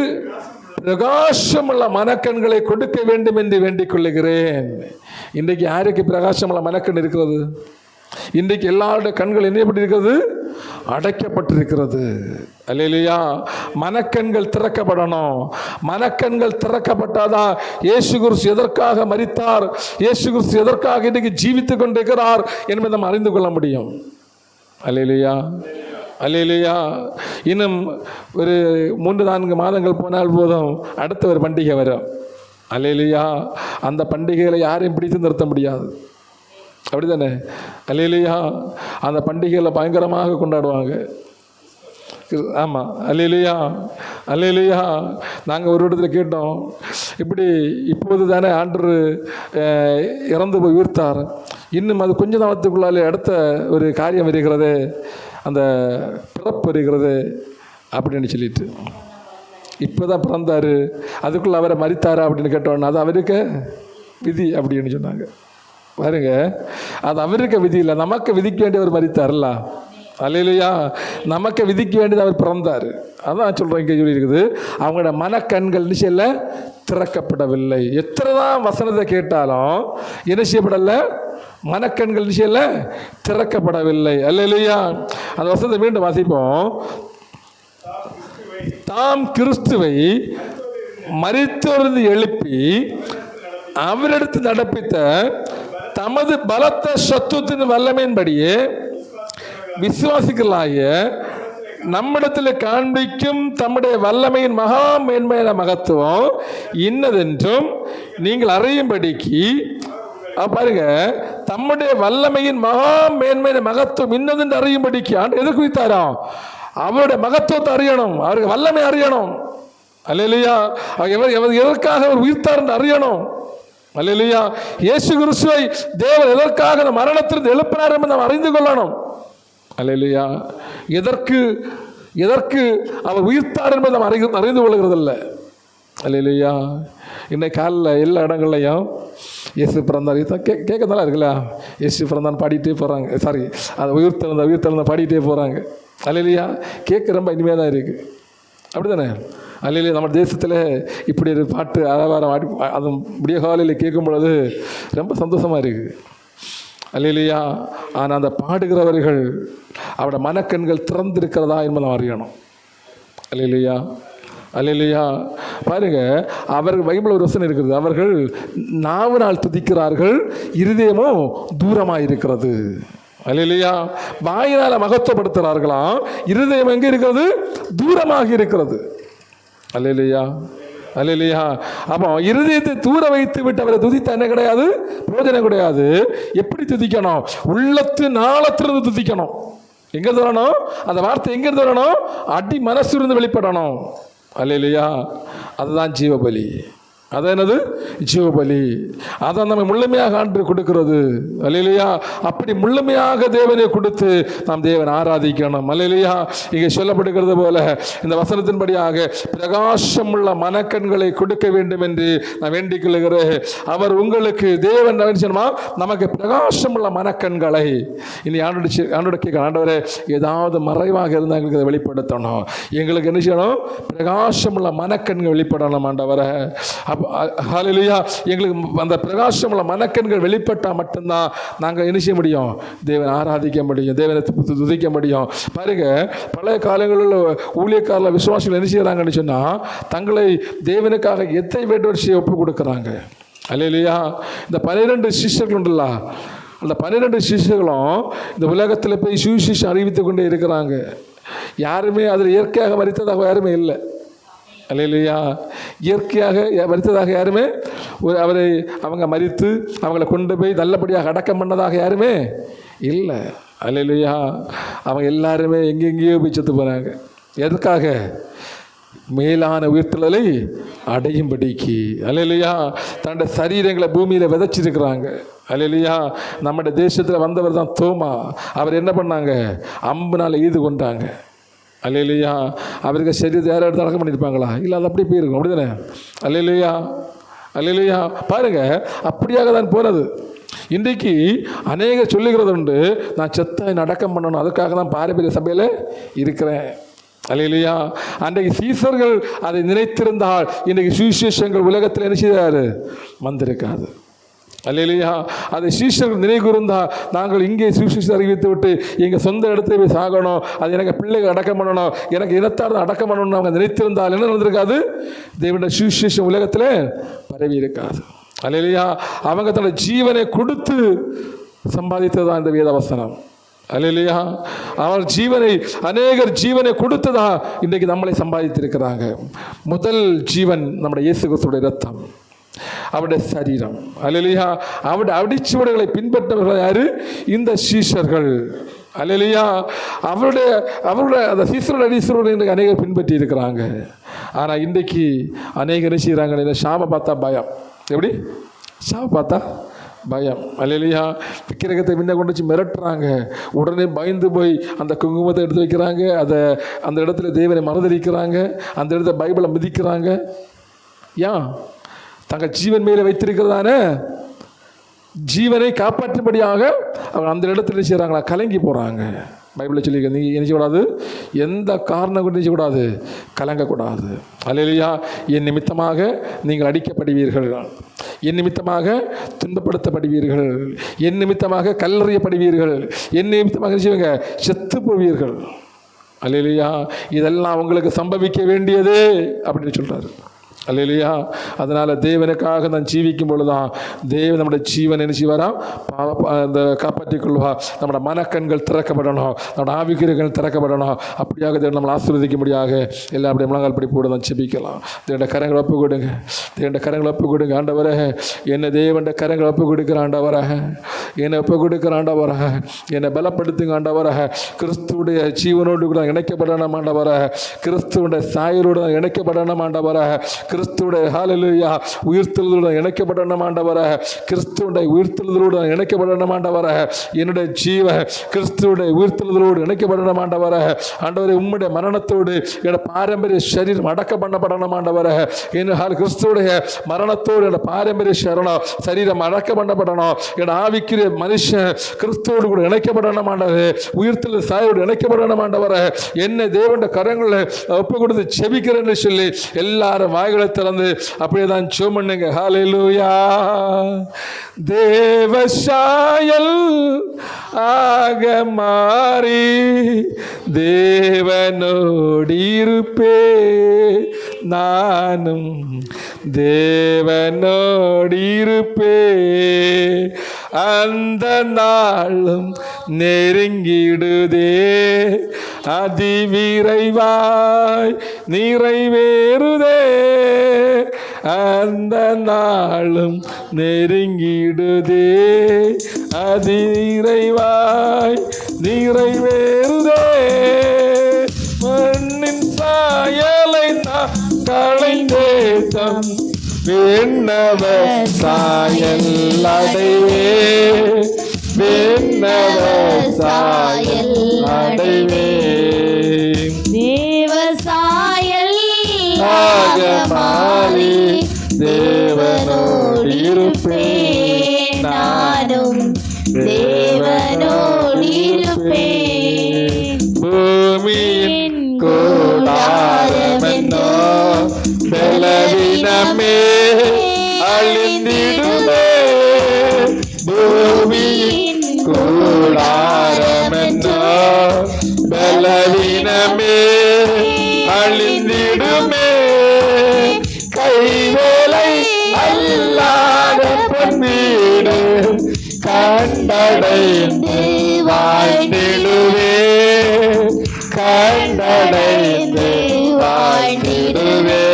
பிரகாசமுள்ள மனக்கண்களை கொடுக்க வேண்டும் என்று வேண்டிக் கொள்ளுகிறேன். இன்றைக்கு யாருக்கு பிரகாசமுள்ள மனக்கண் இருக்கிறது? இன்றைக்கு எல்லாருடைய கண்கள் என்ன எப்படி இருக்கிறது? அடைக்கப்பட்டிருக்கிறது. அல்லேலூயா. மனக்கண்கள் திறக்கப்படணும். மனக்கண்கள் திறக்கப்பட்டாதான் இயேசு கிறிஸ்து எதற்காக மரித்தார், இயேசு கிறிஸ்து எதற்காக இன்றைக்கு ஜீவித்துக் கொண்டிருக்கிறார் என்பதை நம்ம அறிந்து கொள்ள முடியும். அல்லேலூயா. அல்லேலூயா. இன்னும் ஒரு 3-4 மாதங்கள் போனால் போதும் அடுத்த ஒரு பண்டிகை வரும். அல்லேலூயா. அந்த பண்டிகைகளை யாரையும் பிடித்து நிறுத்த முடியாது. அப்படி தானே? அல்லேலூயா. அந்த பண்டிகைகளை பயங்கரமாக கொண்டாடுவாங்க. ஆமாம். அல்லேலூயா. அல்லேலூயா. நாங்கள் ஒரு இடத்துல கேட்டோம், இப்போது தானே ஆண்டவர் இறந்து போய் உயிர்த்தார், இன்னும் அது கொஞ்ச நாளத்துக்குள்ளாலே அடுத்த ஒரு காரியம் இருக்கிறது, அந்த பிறப்பு இருக்கிறது அப்படின்னு சொல்லிட்டு, இப்போ தான் பிறந்தார், அதுக்குள்ளே அவரை மரித்தாரா அப்படின்னு கேட்டோன்னா அது அவருக்கு விதி அப்படின்னு சொன்னாங்க. பாருங்க, அது அவருக்கு விதி இல்லை, நமக்கு விதிக்க வேண்டியவர் மரித்தார்ல. அல்லேலூயா. நமக்கு விதிக்க வேண்டியது அவர் பிறந்தார். அதான் சொல்கிறேன். இங்கே சொல்லி இருக்குது, அவங்களோட மனக்கண்கள் நிச்சயில திறக்கப்படவில்லை. எத்தனை தான் வசனத்தை கேட்டாலும் என்ன செய்யப்படலை? மனக்கண்கள் நிச்சயில திறக்கப்படவில்லை. அல்லேலூயா. அந்த வசனத்தை மீண்டும் வாசிப்போம். தாம் கிறிஸ்துவை மரித்தோரிலிருந்து எழுப்பி அவரிடத்து நடப்பித்த தமது பலத்த சத்துவத்தின் வல்லமையின்படியே விசுவாசிகளாகிய நம்மிடத்தில் காண்பிக்கும் தம்முடைய வல்லமையின் மகா மேன்மையான மகத்துவம் இன்னதென்றும் நீங்கள் அறியும்படிக்கு, பாருங்க, தம்முடைய வல்லமையின் மகா மேன்மையான மகத்துவம் இன்னதென்று அறியும்படிக்கு. ஆண்டு எதற்கு வைத்தாரோ? அவருடைய மகத்துவத்தை அறியணும், அவருக்கு வல்லமை அறியணும். அல்லேலூயா. எதற்காக அவர் உயிர்த்தார் என்று அறியணும். அல்லேலூயா. இயேசு கிறிஸ்துவை தேவன் எதற்காக மரணத்திலிருந்து எழுப்பினார் என்று நாம் அறிந்து கொள்ளணும். அல்லேலூயா. எதற்கு அவர் உயிர்த்தார் என்பதை நாம் அறிந்து கொள்கிறதில்லை. அல்லேலூயா. இன்னைக்கு காலையில் எல்லா இடங்கள்லையும் இயேசு பிறந்தார் கேட்கறதால இருக்குல்ல, இயேசு பிறந்தான் பாடிட்டே போகிறாங்க. சாரி, அது உயிர்த்தெழுந்த பாடிட்டே போகிறாங்க. அல்லேலூயா. கேட்க ரொம்ப இனிமையாக தான் இருக்குது. அப்படி தானே? அல்லேலூயா. நம்ம தேசத்தில் இப்படி ஒரு பாட்டு ஆதாரம் அது விடிய காலையில் கேட்கும் பொழுது ரொம்ப சந்தோஷமாக இருக்குது. அல்லேலூயா. ஆனால் அந்த பாடுகிறவர்கள் அவரோட மனக்கண்கள் திறந்திருக்கிறதா என்பதை நாம் அறியணும். அல்லேலூயா. அல்லேலூயா. பாருங்க, அவர்கள் பைபிள் ஒரு வசனம் இருக்குது, அவர்கள் நாவினால் துதிக்கிறார்கள், இருதயமும் தூரமாக இருக்கிறது. அல்லேலூயா. வாயினால் மகத்துவப்படுத்துகிறார்களாம், இருதயம் எங்கே இருக்கிறது? தூரமாக இருக்கிறது. அல்லேலூயா. அல்லேலூயா. அப்போ இருதயத்தை தூர வைத்து விட்டு அவரை துதித்த என்ன கிடையாது? பிரயோஜனம் கிடையாது. எப்படி துதிக்கணும்? உள்ளத்து நாளத்திலிருந்து துதிக்கணும். எங்கிருந்து வரணும்? அந்த வார்த்தை எங்கிருந்து வரணும்? அடி மனசிலிருந்து வெளிப்படணும். அல்லேலூயா. அதுதான் ஜீவபலி. அது என்னது? ஜீவபலி. அதை நம்ம முழுமையாக ஆண்டு கொடுக்கிறது. அல்லேலூயா. அப்படி முழுமையாக தேவனை கொடுத்து நாம் தேவனை ஆராதிக்கணும். அல்லேலூயா. இங்கே சொல்லப்படுகிறது போல இந்த வசனத்தின்படியாக பிரகாசமுள்ள மனக்கண்களை கொடுக்க வேண்டும் என்று நான் வேண்டிக் கொள்கிறேன். அவர் உங்களுக்கு தேவன் நமக்கு பிரகாசமுள்ள மனக்கண்களை இனி ஆண்டோட கேட்க, ஆண்டவரே ஏதாவது மறைவாக இருந்தால் எங்களுக்கு அதை வெளிப்படுத்தணும். எங்களுக்கு என்ன செய்யணும்? பிரகாசமுள்ள மனக்கண்கள் வெளிப்படணும். ஆண்டவரே, ஹல்லேலூயா. எங்களுக்கு அந்த பிரகாசமுள்ள மனக்கண்கள் வெளிப்பட்டால் மட்டும்தான் நாங்கள் என்ன செய்ய முடியும்? தேவனை ஆராதிக்க முடியும், தேவனை துதிக்க முடியும். பாருங்க, பழைய காலங்களில் ஊழியக்காரர்கள் விசுவாசிகள் என்ன செய்யறாங்கன்னு சொன்னால் தங்களை தேவனுக்காக எத்தை வேண்டுவர் செய்ய ஒப்பு கொடுக்குறாங்க. அல்லேலூயா. இந்த 12 சிஷ்யர்கள் உண்டுல்ல, அந்த 12 சிஷ்யர்களும் இந்த உலகத்தில் போய் சுவிசேஷம் அறிவித்து கொண்டே இருக்கிறாங்க. யாருமே அதில் இயற்கையாக மரித்ததாக யாருமே இல்லை. அல்லேலூயா. இயற்கையாக மரித்ததாக யாருமே அவங்க மரித்து அவங்கள கொண்டு போய் நல்லபடியாக அடக்கம் பண்ணதாக யாருமே இல்லை. அல்லேலூயா. அவங்க எல்லாருமே எங்கெங்கேயோ போய் செத்து போகிறாங்க. எதுக்காக? மேலான உயிர்த்தலை அடையும்படிக்கு. அல்லேலூயா. தன்னுடைய சரீரங்களை பூமியில் விதைச்சிருக்கிறாங்க. அல்லேலூயா. நம்முடைய தேசத்தில் வந்தவர் தான் தோமா. அவர் என்ன பண்ணாங்க? அம்புனால் ஈது கொண்டாங்க. அல்லேலூயா. அவருக்கு சரீரத்தை யாரும் எடுத்து அடக்கம் பண்ணியிருப்பாங்களா? இல்லை, அது அப்படியே போயிருக்கும். அப்படி தானே? அல்லேலூயா. அல்லேலூயா. பாருங்கள், அப்படியாக தான் போனது. இன்றைக்கு அநேகர் சொல்லுகிறது உண்டு, நான் செத்த அடக்கம் பண்ணணும், அதுக்காக தான் பாரம்பரிய சபையில் இருக்கிறேன். அல்லேலூயா. அன்றைக்கு சீசர்கள் அதை நினைத்திருந்தால் இன்றைக்கு சுவிசேஷங்கள் உலகத்தில் என்ன செய்தார்? வந்திருக்காது. அல்லேலூயா. அதை சீஷர்கள் நினைவு கூர்ந்தால் நாங்கள் இங்கே சுவிசேஷத்தை அறிவித்து விட்டு எங்கள் சொந்த இடத்துல போய் சாகணும், அது எனக்கு பிள்ளைகள் அடக்கம் பண்ணணும், எனக்கு இனத்தார் அடக்கம் பண்ணணும்னு அவங்க நினைத்திருந்தால் என்ன நடந்திருக்காது? தேவனுடைய சுவிசேஷம் உலகத்தில் பரவி இருக்காது. அல்லேலூயா. அவங்க தன்னுடைய ஜீவனை கொடுத்து சம்பாதித்ததான் இந்த வேதவசனம். அல்லேலூயா. அவர் ஜீவனை, அநேகர் ஜீவனை கொடுத்ததா இன்றைக்கு நம்மளை சம்பாதித்திருக்கிறாங்க. முதல் ஜீவன் நம்முடைய இயேசு கிறிஸ்துவுடைய இரத்தம், அவருடைய சரீரம். அல்லேலூயா. அவருடைய அடிச்சுவடுகளை பின்பற்றவர்கள் யாரு? இந்த சீஷர்கள். அல்லேலூயா. அவருடைய அந்த சீஷரோட அடிச்சுவடுகளை இன்றைக்கு அநேகர் பின்பற்றி இருக்கிறாங்க. ஆனால் இன்றைக்கு அநேகர் என்ன செய்கிறாங்க? இந்த ஷாவை பார்த்தா பயம். எப்படி? ஷாவை பார்த்தா பயம். அல்லேலூயா. விக்கிரகத்தை முன்ன கொண்டு வச்சு மிரட்டுறாங்க. உடனே பயந்து போய் அந்த குங்குமத்தை எடுத்து வைக்கிறாங்க. அந்த இடத்துல தேவனை மறந்தடிக்கிறாங்க. அந்த இடத்துல பைபிளை மிதிக்கிறாங்க. ஏன்? தங்கள் ஜீவன் மேலே வைத்திருக்கிறதான ஜீவனை காப்பாற்றும்படியாக அவங்க அந்த இடத்துல செய்கிறாங்களா? கலங்கி போகிறாங்க. பைபிளில் சொல்லியிருக்க, நீங்கள் என்ன செய்யக்கூடாது? எந்த காரணம் கொண்டு செய்யக்கூடாது? கலங்கக்கூடாது. அல்லேலூயா. என் நிமித்தமாக நீங்கள் அடிக்கப்படுவீர்கள், என் நிமித்தமாக துன்பப்படுத்தப்படுவீர்கள், என் நிமித்தமாக கல்லறியப்படுவீர்கள், என் நிமித்தமாக செய்வீங்க செத்து போவீர்கள். அல்லேலூயா. இதெல்லாம் உங்களுக்கு சம்பவிக்க வேண்டியது அப்படின்னு சொல்கிறாரு. அல்லேலூயா. அதனால் தேவனுக்காக நான் ஜீவிக்கும் பொழுதுதான் தேவன் நம்முடைய ஜீவன் என்ன செய்வாராம்? இந்த காப்பாற்றிக் கொள்வா. நம்முடைய மனக்கண்கள் திறக்கப்படணும், நம்முடைய ஆவிக்கிரங்கள் திறக்கப்படணும். அப்படியாக தேவன் நம்மளை ஆசீர்வதிக்க முடியாக எல்லாம் அப்படியே முழங்கால் படி போட தான் ஜெபிக்கலாம். தேவனுடைய கரங்களை ஒப்பு கொடுங்க, தேவனுடைய கரங்களை ஒப்பு கொடுங்க. ஆண்டவரே, என்னை தேவனுடைய கரங்களை ஒப்பு கொடுக்குற ஆண்டவராக, என்னை ஒப்பு கொடுக்குற ஆண்டவராக, என்னை பலப்படுத்துங்க ஆண்டவராக. கிறிஸ்துவுடைய ஜீவனோடு கூட இணைக்கப்படணும் ஆண்டவராக, கிறிஸ்துவுடைய சாயலோடு இணைக்கப்படணும் ஆண்டவராக, கிறிஸ்துவுடைய ஹல்லேலூயா உயிர்த்தெழுதலுடன் இணைக்கப்படணும் ஆண்டவராக, கிறிஸ்துவுடைய உயிர்த்தெழுதலோடு இணைக்கப்படணும் ஆண்டவராக. என்னுடைய ஜீவ கிறிஸ்துவுடைய உயிர்த்தெழுதலோடு இணைக்கப்படணும் ஆண்டவராக. ஆண்டவரே, உம்முடைய மரணத்தோடு என்னோட பாரம்பரிய சரீரம் அடக்க பண்ணப்படணும் ஆண்டவராக. என்ன கிறிஸ்துவுடைய மரணத்தோடு என்னோட பாரம்பரிய சரீரம் அடக்க பண்ணப்படணும். என்னோட ஆவிக்குரிய மனுஷன் கிறிஸ்துவோடு கூட இணைக்கப்படணும் ஆண்டவரே, உயிர்த்தெழுதல் சாயோடு இணைக்கப்படணும் ஆண்டவராக. என்னை தேவனுடைய கரங்களை ஒப்பு கொடுத்து செபிக்கிறேன்னு சொல்லி எல்லாரும் வாய்களை திறந்து அப்படியே தான் ஜெபம் பண்ணுங்க. ஹல்லேலூயா. தேவசாயல் ஆக மாறி தேவனோடு இருப்பே, நானும் தேவனோடு இருப்பே, அந்த நாளும் நெருங்கிடுதே, அதிவிரைவாய் நிறைவேறுதே, அந்த நாளும் நெருங்கிடுதே, அதிவிரைவாய் நிறைவேறுதே. மண்ணின் சாயலை நான் களைந்தேத்தம் விண்ணவ சாயல் அடைவே, விண்ணவ சாயல் அடைவே, தேவசாயல் ஆக மாறி தேவனோடு இருப்பேன், நானும் தேவனோடு இருப்பேன். பூமியின் கூடாரமென்னோ பலவீனமே அழிந்திடுமே, பூமியின் கூடாரமென்னோ பலவீனமே அழிந்திடுமே, கைவேலை வாழ்ந்திடுவே, கண்டடைந்து வாழ்ந்திடுவே.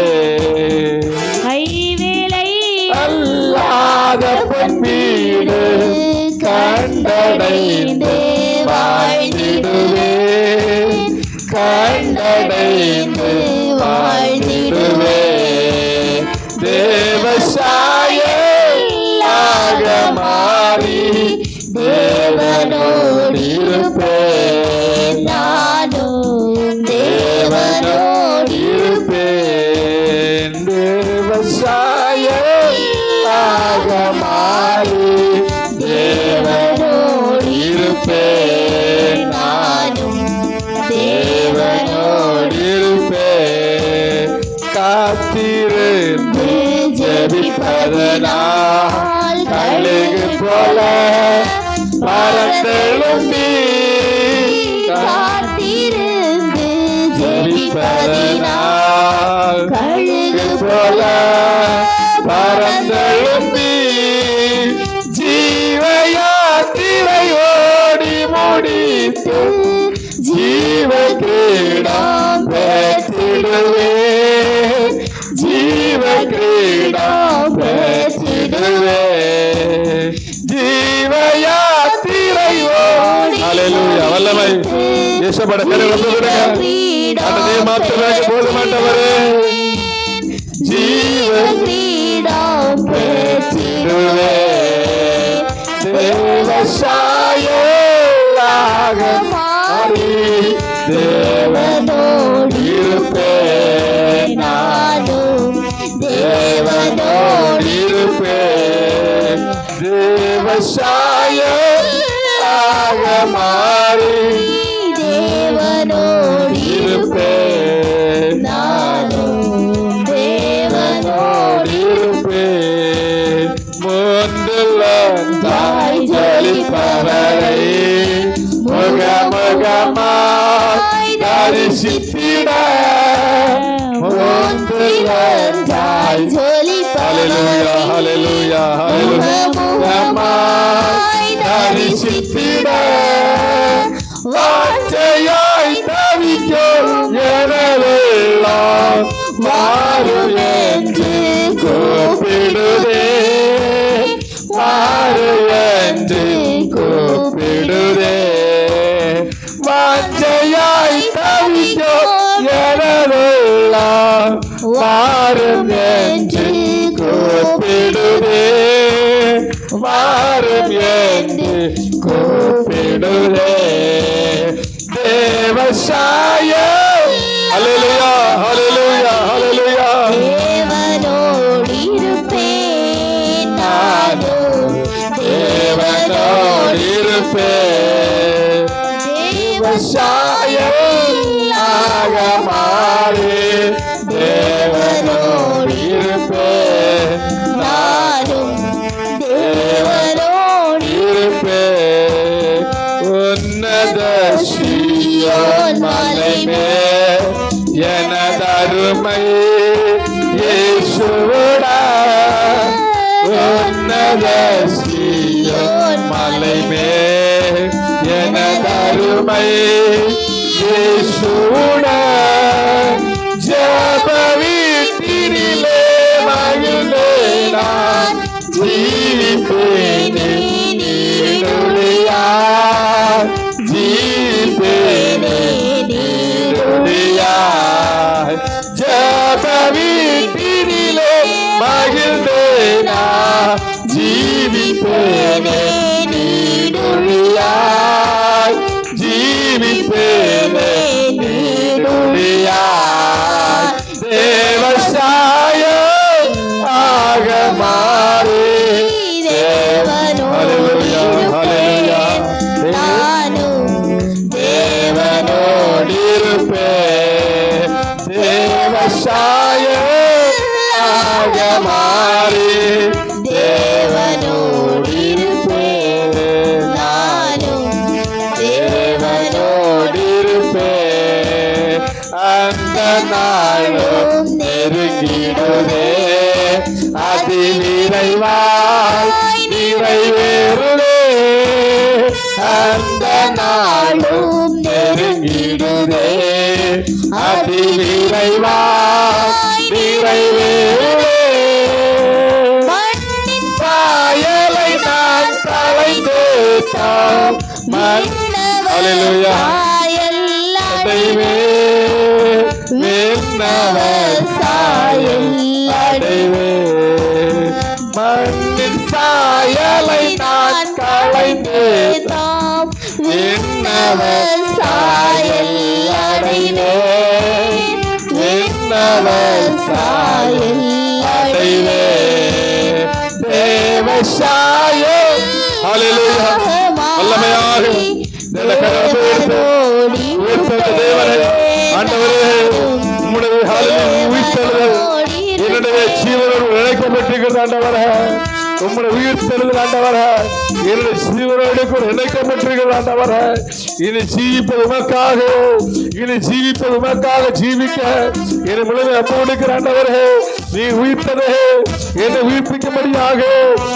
கைவேலை அல்லாத பொன் வீடு கண்டடைந்து வாழ்ந்திடுவே, கண்டடைந்து வாழ்ந்திடுவே. தேவசாயலாக மாறி தேவனோடு இருப்பேன், நானும் தேவனோடு இருப்பேன். தேவசாயலாக மாறி தேவனோடு இருப்பேன், நானும் தேவனோடு இருப்பேன். காத்திருந்து ஜெபிப்பதனால் கழுகு போல பறந்தெழும்பி, காத்திருந்து ஜெபிப்பதனால் கழுகு போல பறந்தெழும்பி, ஜீவயாத்திரை ஓடி முடித்து ஜீவ கிரீடம் பெற்றிடுவே, ஜீவ கிரீடம் பெற்றிடுவே. ஜீவயாத்திரை ஓடி. ஹல்லேலூயா. வல்லமை இயேசுவோட கரங்களை வந்து விடுங்க. அன்னையே மாத்திரமே போதுமாண்டவரே. ஜீவ கிரீடம் பெற்றிடுவே. தேவசாயலாக மாறி தேவனோடு இருப்பேன், நானும் தேவனோடு இருப்பேன். தேவசாயலாக மாறி தேவனோடு இருப்பேன், நானும் தேவனோடு இருப்பேன். மூன்றில் தாய் ஜலிப்பவரை முகமுகமாய் தரிசித்திட, மூன்றில் தாய் ஹல்லேலூயா, ஹல்லேலூயா, முகமுகமாய் தரிசித்திட, வாஞ்சையாய் தவிக்கும் எனவெல்லாம் வாரும் என்று கூப்பிடுதே, வாரும் என்று கூப்பிடுதே. வாஞ்சையாய் தவிக்கும் எனவெல்லாம் வாரும் என்று கூப்பிடுதே, வாரும் என்று கூப்பிடுதே. தேவசாய ஹல்லேலூயா, ஹல்லேலூயா, ஹல்லேலூயா. தேவனோடு இருப்பேன், நானும் தேவனோடு இருப்பேன். தேவசாயலாக மாறி தேவனோடு இருப்பேன், நானும் தேவனோடு இருப்பேன். உன்னத சீயோன் மலை மேல் எனதருமை இயேசுவுடன், உன்னத சீயோன் மலை மேல் எனதருமை இயேசுவுடன், ஜெப வீட்டினிலே மகிழ்ந்தே நான் ஜீவிப்பேனே நீடுழியாய், ஜீவிப்பேனே நீடுழியாய். ஜெப வீட்டினிலே மகிழ்ந்தே நான் ஜீவிப்பேனே நீடுழியாய், ஜீவிப்பேனே நீடுழியாய். தேவசாய ஆக மாறி தேவனோடு இருப்பேன், நானும் தேவனோடு இருப்பேன். தேவசாய ஆக மாறி தேவனோடு இருப்பேன், நானும் தேவனோடு இருப்பேன். அந்த நாளும் நெருங்கிடுதே, அதி விரைவாய் நிறைவேறுதே. அந்த அதி விரைவாய் நிறைவேறுவே. மண்ணின் சாயலை நான் களைந்தேன் விண்ணவர் சாயல் அடைவே விண்ணவர் சாயல் அடைவே. மண்ணின் சாயலை நான் களைந்தேன் தாம் விண்ணவர் சாயல் அடைவே விண்ணவர் சாயல் அடைவே. தேவ சாயல் ஹல்லேலூயா. வல்லமையாக தேவனே, ஆண்டவரே, உம்முடைய உயிர்த்தெழுதல் என்னுடைய ஜீவனோடு இணைக்கப்பட்டிருக்கிறது ஆண்டவரே. உம்முடைய உயிர்த்தெழுதல் ஆண்டவரே என்னுடைய ஜீவனோடு கூட இணைக்கப்பட்டிருக்கிறது ஆண்டவரே. இனி ஜீவிப்பது உமக்காக, இனி ஜீவிப்பது உமக்காக ஜீவிக்க என்னை முழுமை அப்புடுக்கிற ஆண்டவரே. நீ உயிர்த்ததே என்னை உயிர்ப்பிக்கும்படியாக,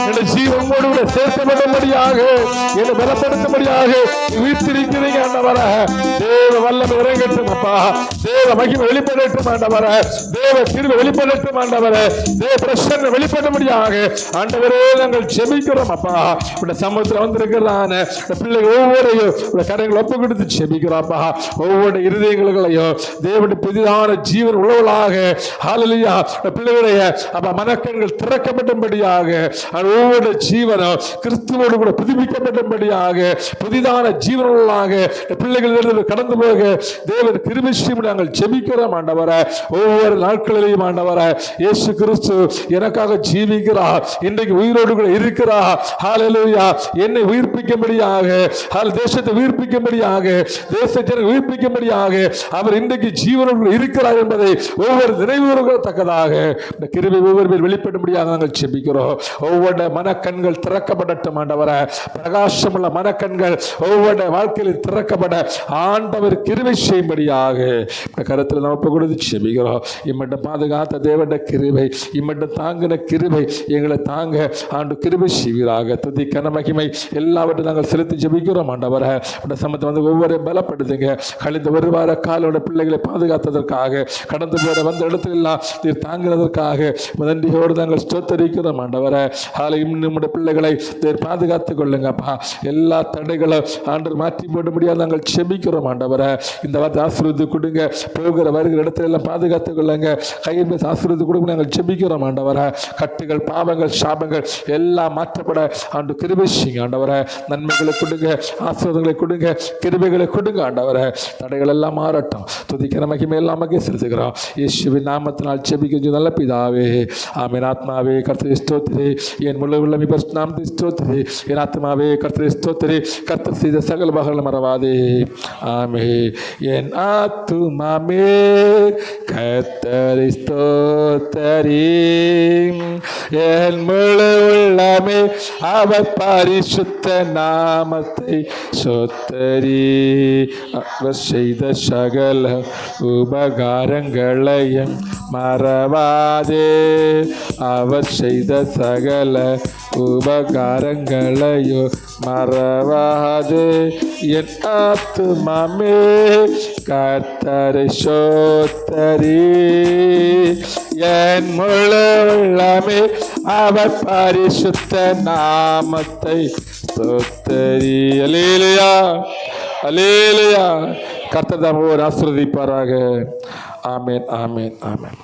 என்னுடைய ஜீவனோடு கூட சேர்க்கப்படும்படியாக, என்னை பலப்படுத்தும்படியாக உயிர்த்திருக்கிறீங்க ஆண்டவரே. தேவ வல்லமை இறங்கட்டும் அப்பா, தேவ மகிமை வெளிப்படட்டும் ஆண்டவரே, தேவ கிருபை வெளிப்படட்டும் ஆண்டவரே, தேவ பிரசன்னம் வெளிப்படும்படியாக ஆண்டவரே நாங்கள் ஜெபிக்கிறோம் அப்பா. இந்த சமூகத்தில் வந்திருக்கிறான பிள்ளைகள் ஒவ்வொரு கரைகளை ஒப்பு கொடுத்து ஜெபிக்கிறோம்ப்பா. ஒவ்வொரு இருதயங்களையும் தேவனுடைய புதிதான ஜீவன் உழவலாக ஹல்லேலூயா பிள்ளைகளுடைய அப்பா மனக்கண்கள் திறக்கப்பட்டும்படியாக, ஒவ்வொரு ஜீவனும் கிறிஸ்துவோடு கூட புதுப்பிக்கப்பட்டும்படியாக, புதிதான ஜீவனங்களாக பிள்ளைகள் கடந்து போக தேவன் கிருபை செய்யும்படி நாங்கள் ஜெபிக்கிறோம் ஆண்டவரே. ஒவ்வொரு நாட்களிலேயும் ஆண்டவரே இயேசு கிறிஸ்து எனக்காக ஜீவிக்கிறார், இன்றைக்கு உயிரோடு கூட இருக்கிறார். ஹல்லேலூயா. என்னை உயிர்ப்பிக்கும்படியாக, தேசத்தை உயிர்ப்பிக்கும்படியாக, தேச ஜனங்களை உயிர்ப்பிக்கும்படியாக அவர் இன்றைக்கு ஜீவனோடு இருக்கிறார் என்பதை ஒவ்வொரு நினைவுகூரத்தக்கதாக இந்த கிருபை ஒவ்வொரு பேர் வெளிப்படும்படியாக நாங்கள் ஜெபிக்கிறோம். ஒவ்வொரு மனக்கண்கள் திறக்கப்படட்டும் ஆண்டவரே. பிரகாசமுள்ள மனக்கண்கள் ஒவ்வொரு வாழ்க்கையில் திறக்கப்பட ஆண்டவர் கிருபை செய்யும்படியாக இந்த கருத்தில் நம்ம கொடுத்து ஜெபிக்கிறோம். இம்மட்டும் பாதுகாத்த தேவனுடைய கிருபை, இம்மட்டும் தாங்கின கிருபை எங்களை தாங்க ஆண்டு கிருபை செய்வீராக. துதி கன மகிமை எல்லாவற்றையும் நாங்கள் செலுத்தி ஜெபிக்கிறோம் ஆண்டவரே. இந்த சமயத்தை வந்து ஒவ்வொரு பலப்படுத்துங்க. கழிந்த ஒரு வார காலோட பிள்ளைகளை பாதுகாத்ததற்காக, கடந்து போற வந்த இடத்துல எல்லாம் நீர் தாங்கினதற்காக நன்றியோடு நாங்கள் ஸ்தோத்தரிக்கிறோம் ஆண்டவரே. நம்முடைய பிள்ளைகளை நீர் பாதுகாத்துக் கொள்ளுங்கப்பா. எல்லா தடைகளும் ஆண்டு மாற்றி போட முடியாது நாங்கள் செபிக்கிறோம் ஆண்டவரே. இந்த வார்த்தை ஆசீர்வாதத்தை கொடுங்க, போகிற வருகிற இடத்துல எல்லாம் பாதுகாத்துக் கொள்ளுங்க. கையில் பேச ஆசீர்வாதத்தை கொடுங்க நாங்கள் செபிக்கிறோம் ஆண்டவரே. கட்டுகள் பாவங்கள் சாபங்கள் எல்லாம் மாற்றப்பட ஆண்டு கிருபை செய்யுங்க ஆண்டவரே. நன்மைகளை கொடுங்க, ஆசீர்வாதங்களை கொடுங்க, கிருபைகளை கொடுங்க ஆண்டவரே. தடைகள் எல்லாம் மாறட்டும். துதிக்கிற மகிமை எல்லாம் செலுத்துகிறோம் இயேசுவின் நாமத்தினால் ஜெபிக்க நல்ல பிதாவே ஆமென். ஆத்மாவே கர்த்தரை ஸ்தோத்திரி, என் முழு உள்ளமே நாமத்தை ஸ்தோத்திரி, என் ஆத்மாவே கர்த்தரை ஸ்தோத்திரி, கர்த்தர் செய்த சகல மகள் மறவாதே ஆமே. என் ஆத்துமாவே கர்த்தரை ஸ்தோத்திரி, என் முழு உள்ளமே அவர் பரிசுத்த நாமத்தை ஸ்தோத்திரி. அவர் செய்த சகல உபகாரங்களையும் மறவாதே, அவர் செய்த சகல உபகாரங்களையோ மறவாதே. என் ஆத்துமாவே கர்த்தரை ஸ்தோத்திரி, என் முழு உள்ளமே அவர் பரிசுத்த நாமத்தை ஸ்தோத்திரி. அல்லேலூயா, அல்லேலூயா. கர்த்தர் தாமே ஆசீர்வதிப்பாராக. ஆமென், ஆமென், ஆமென்.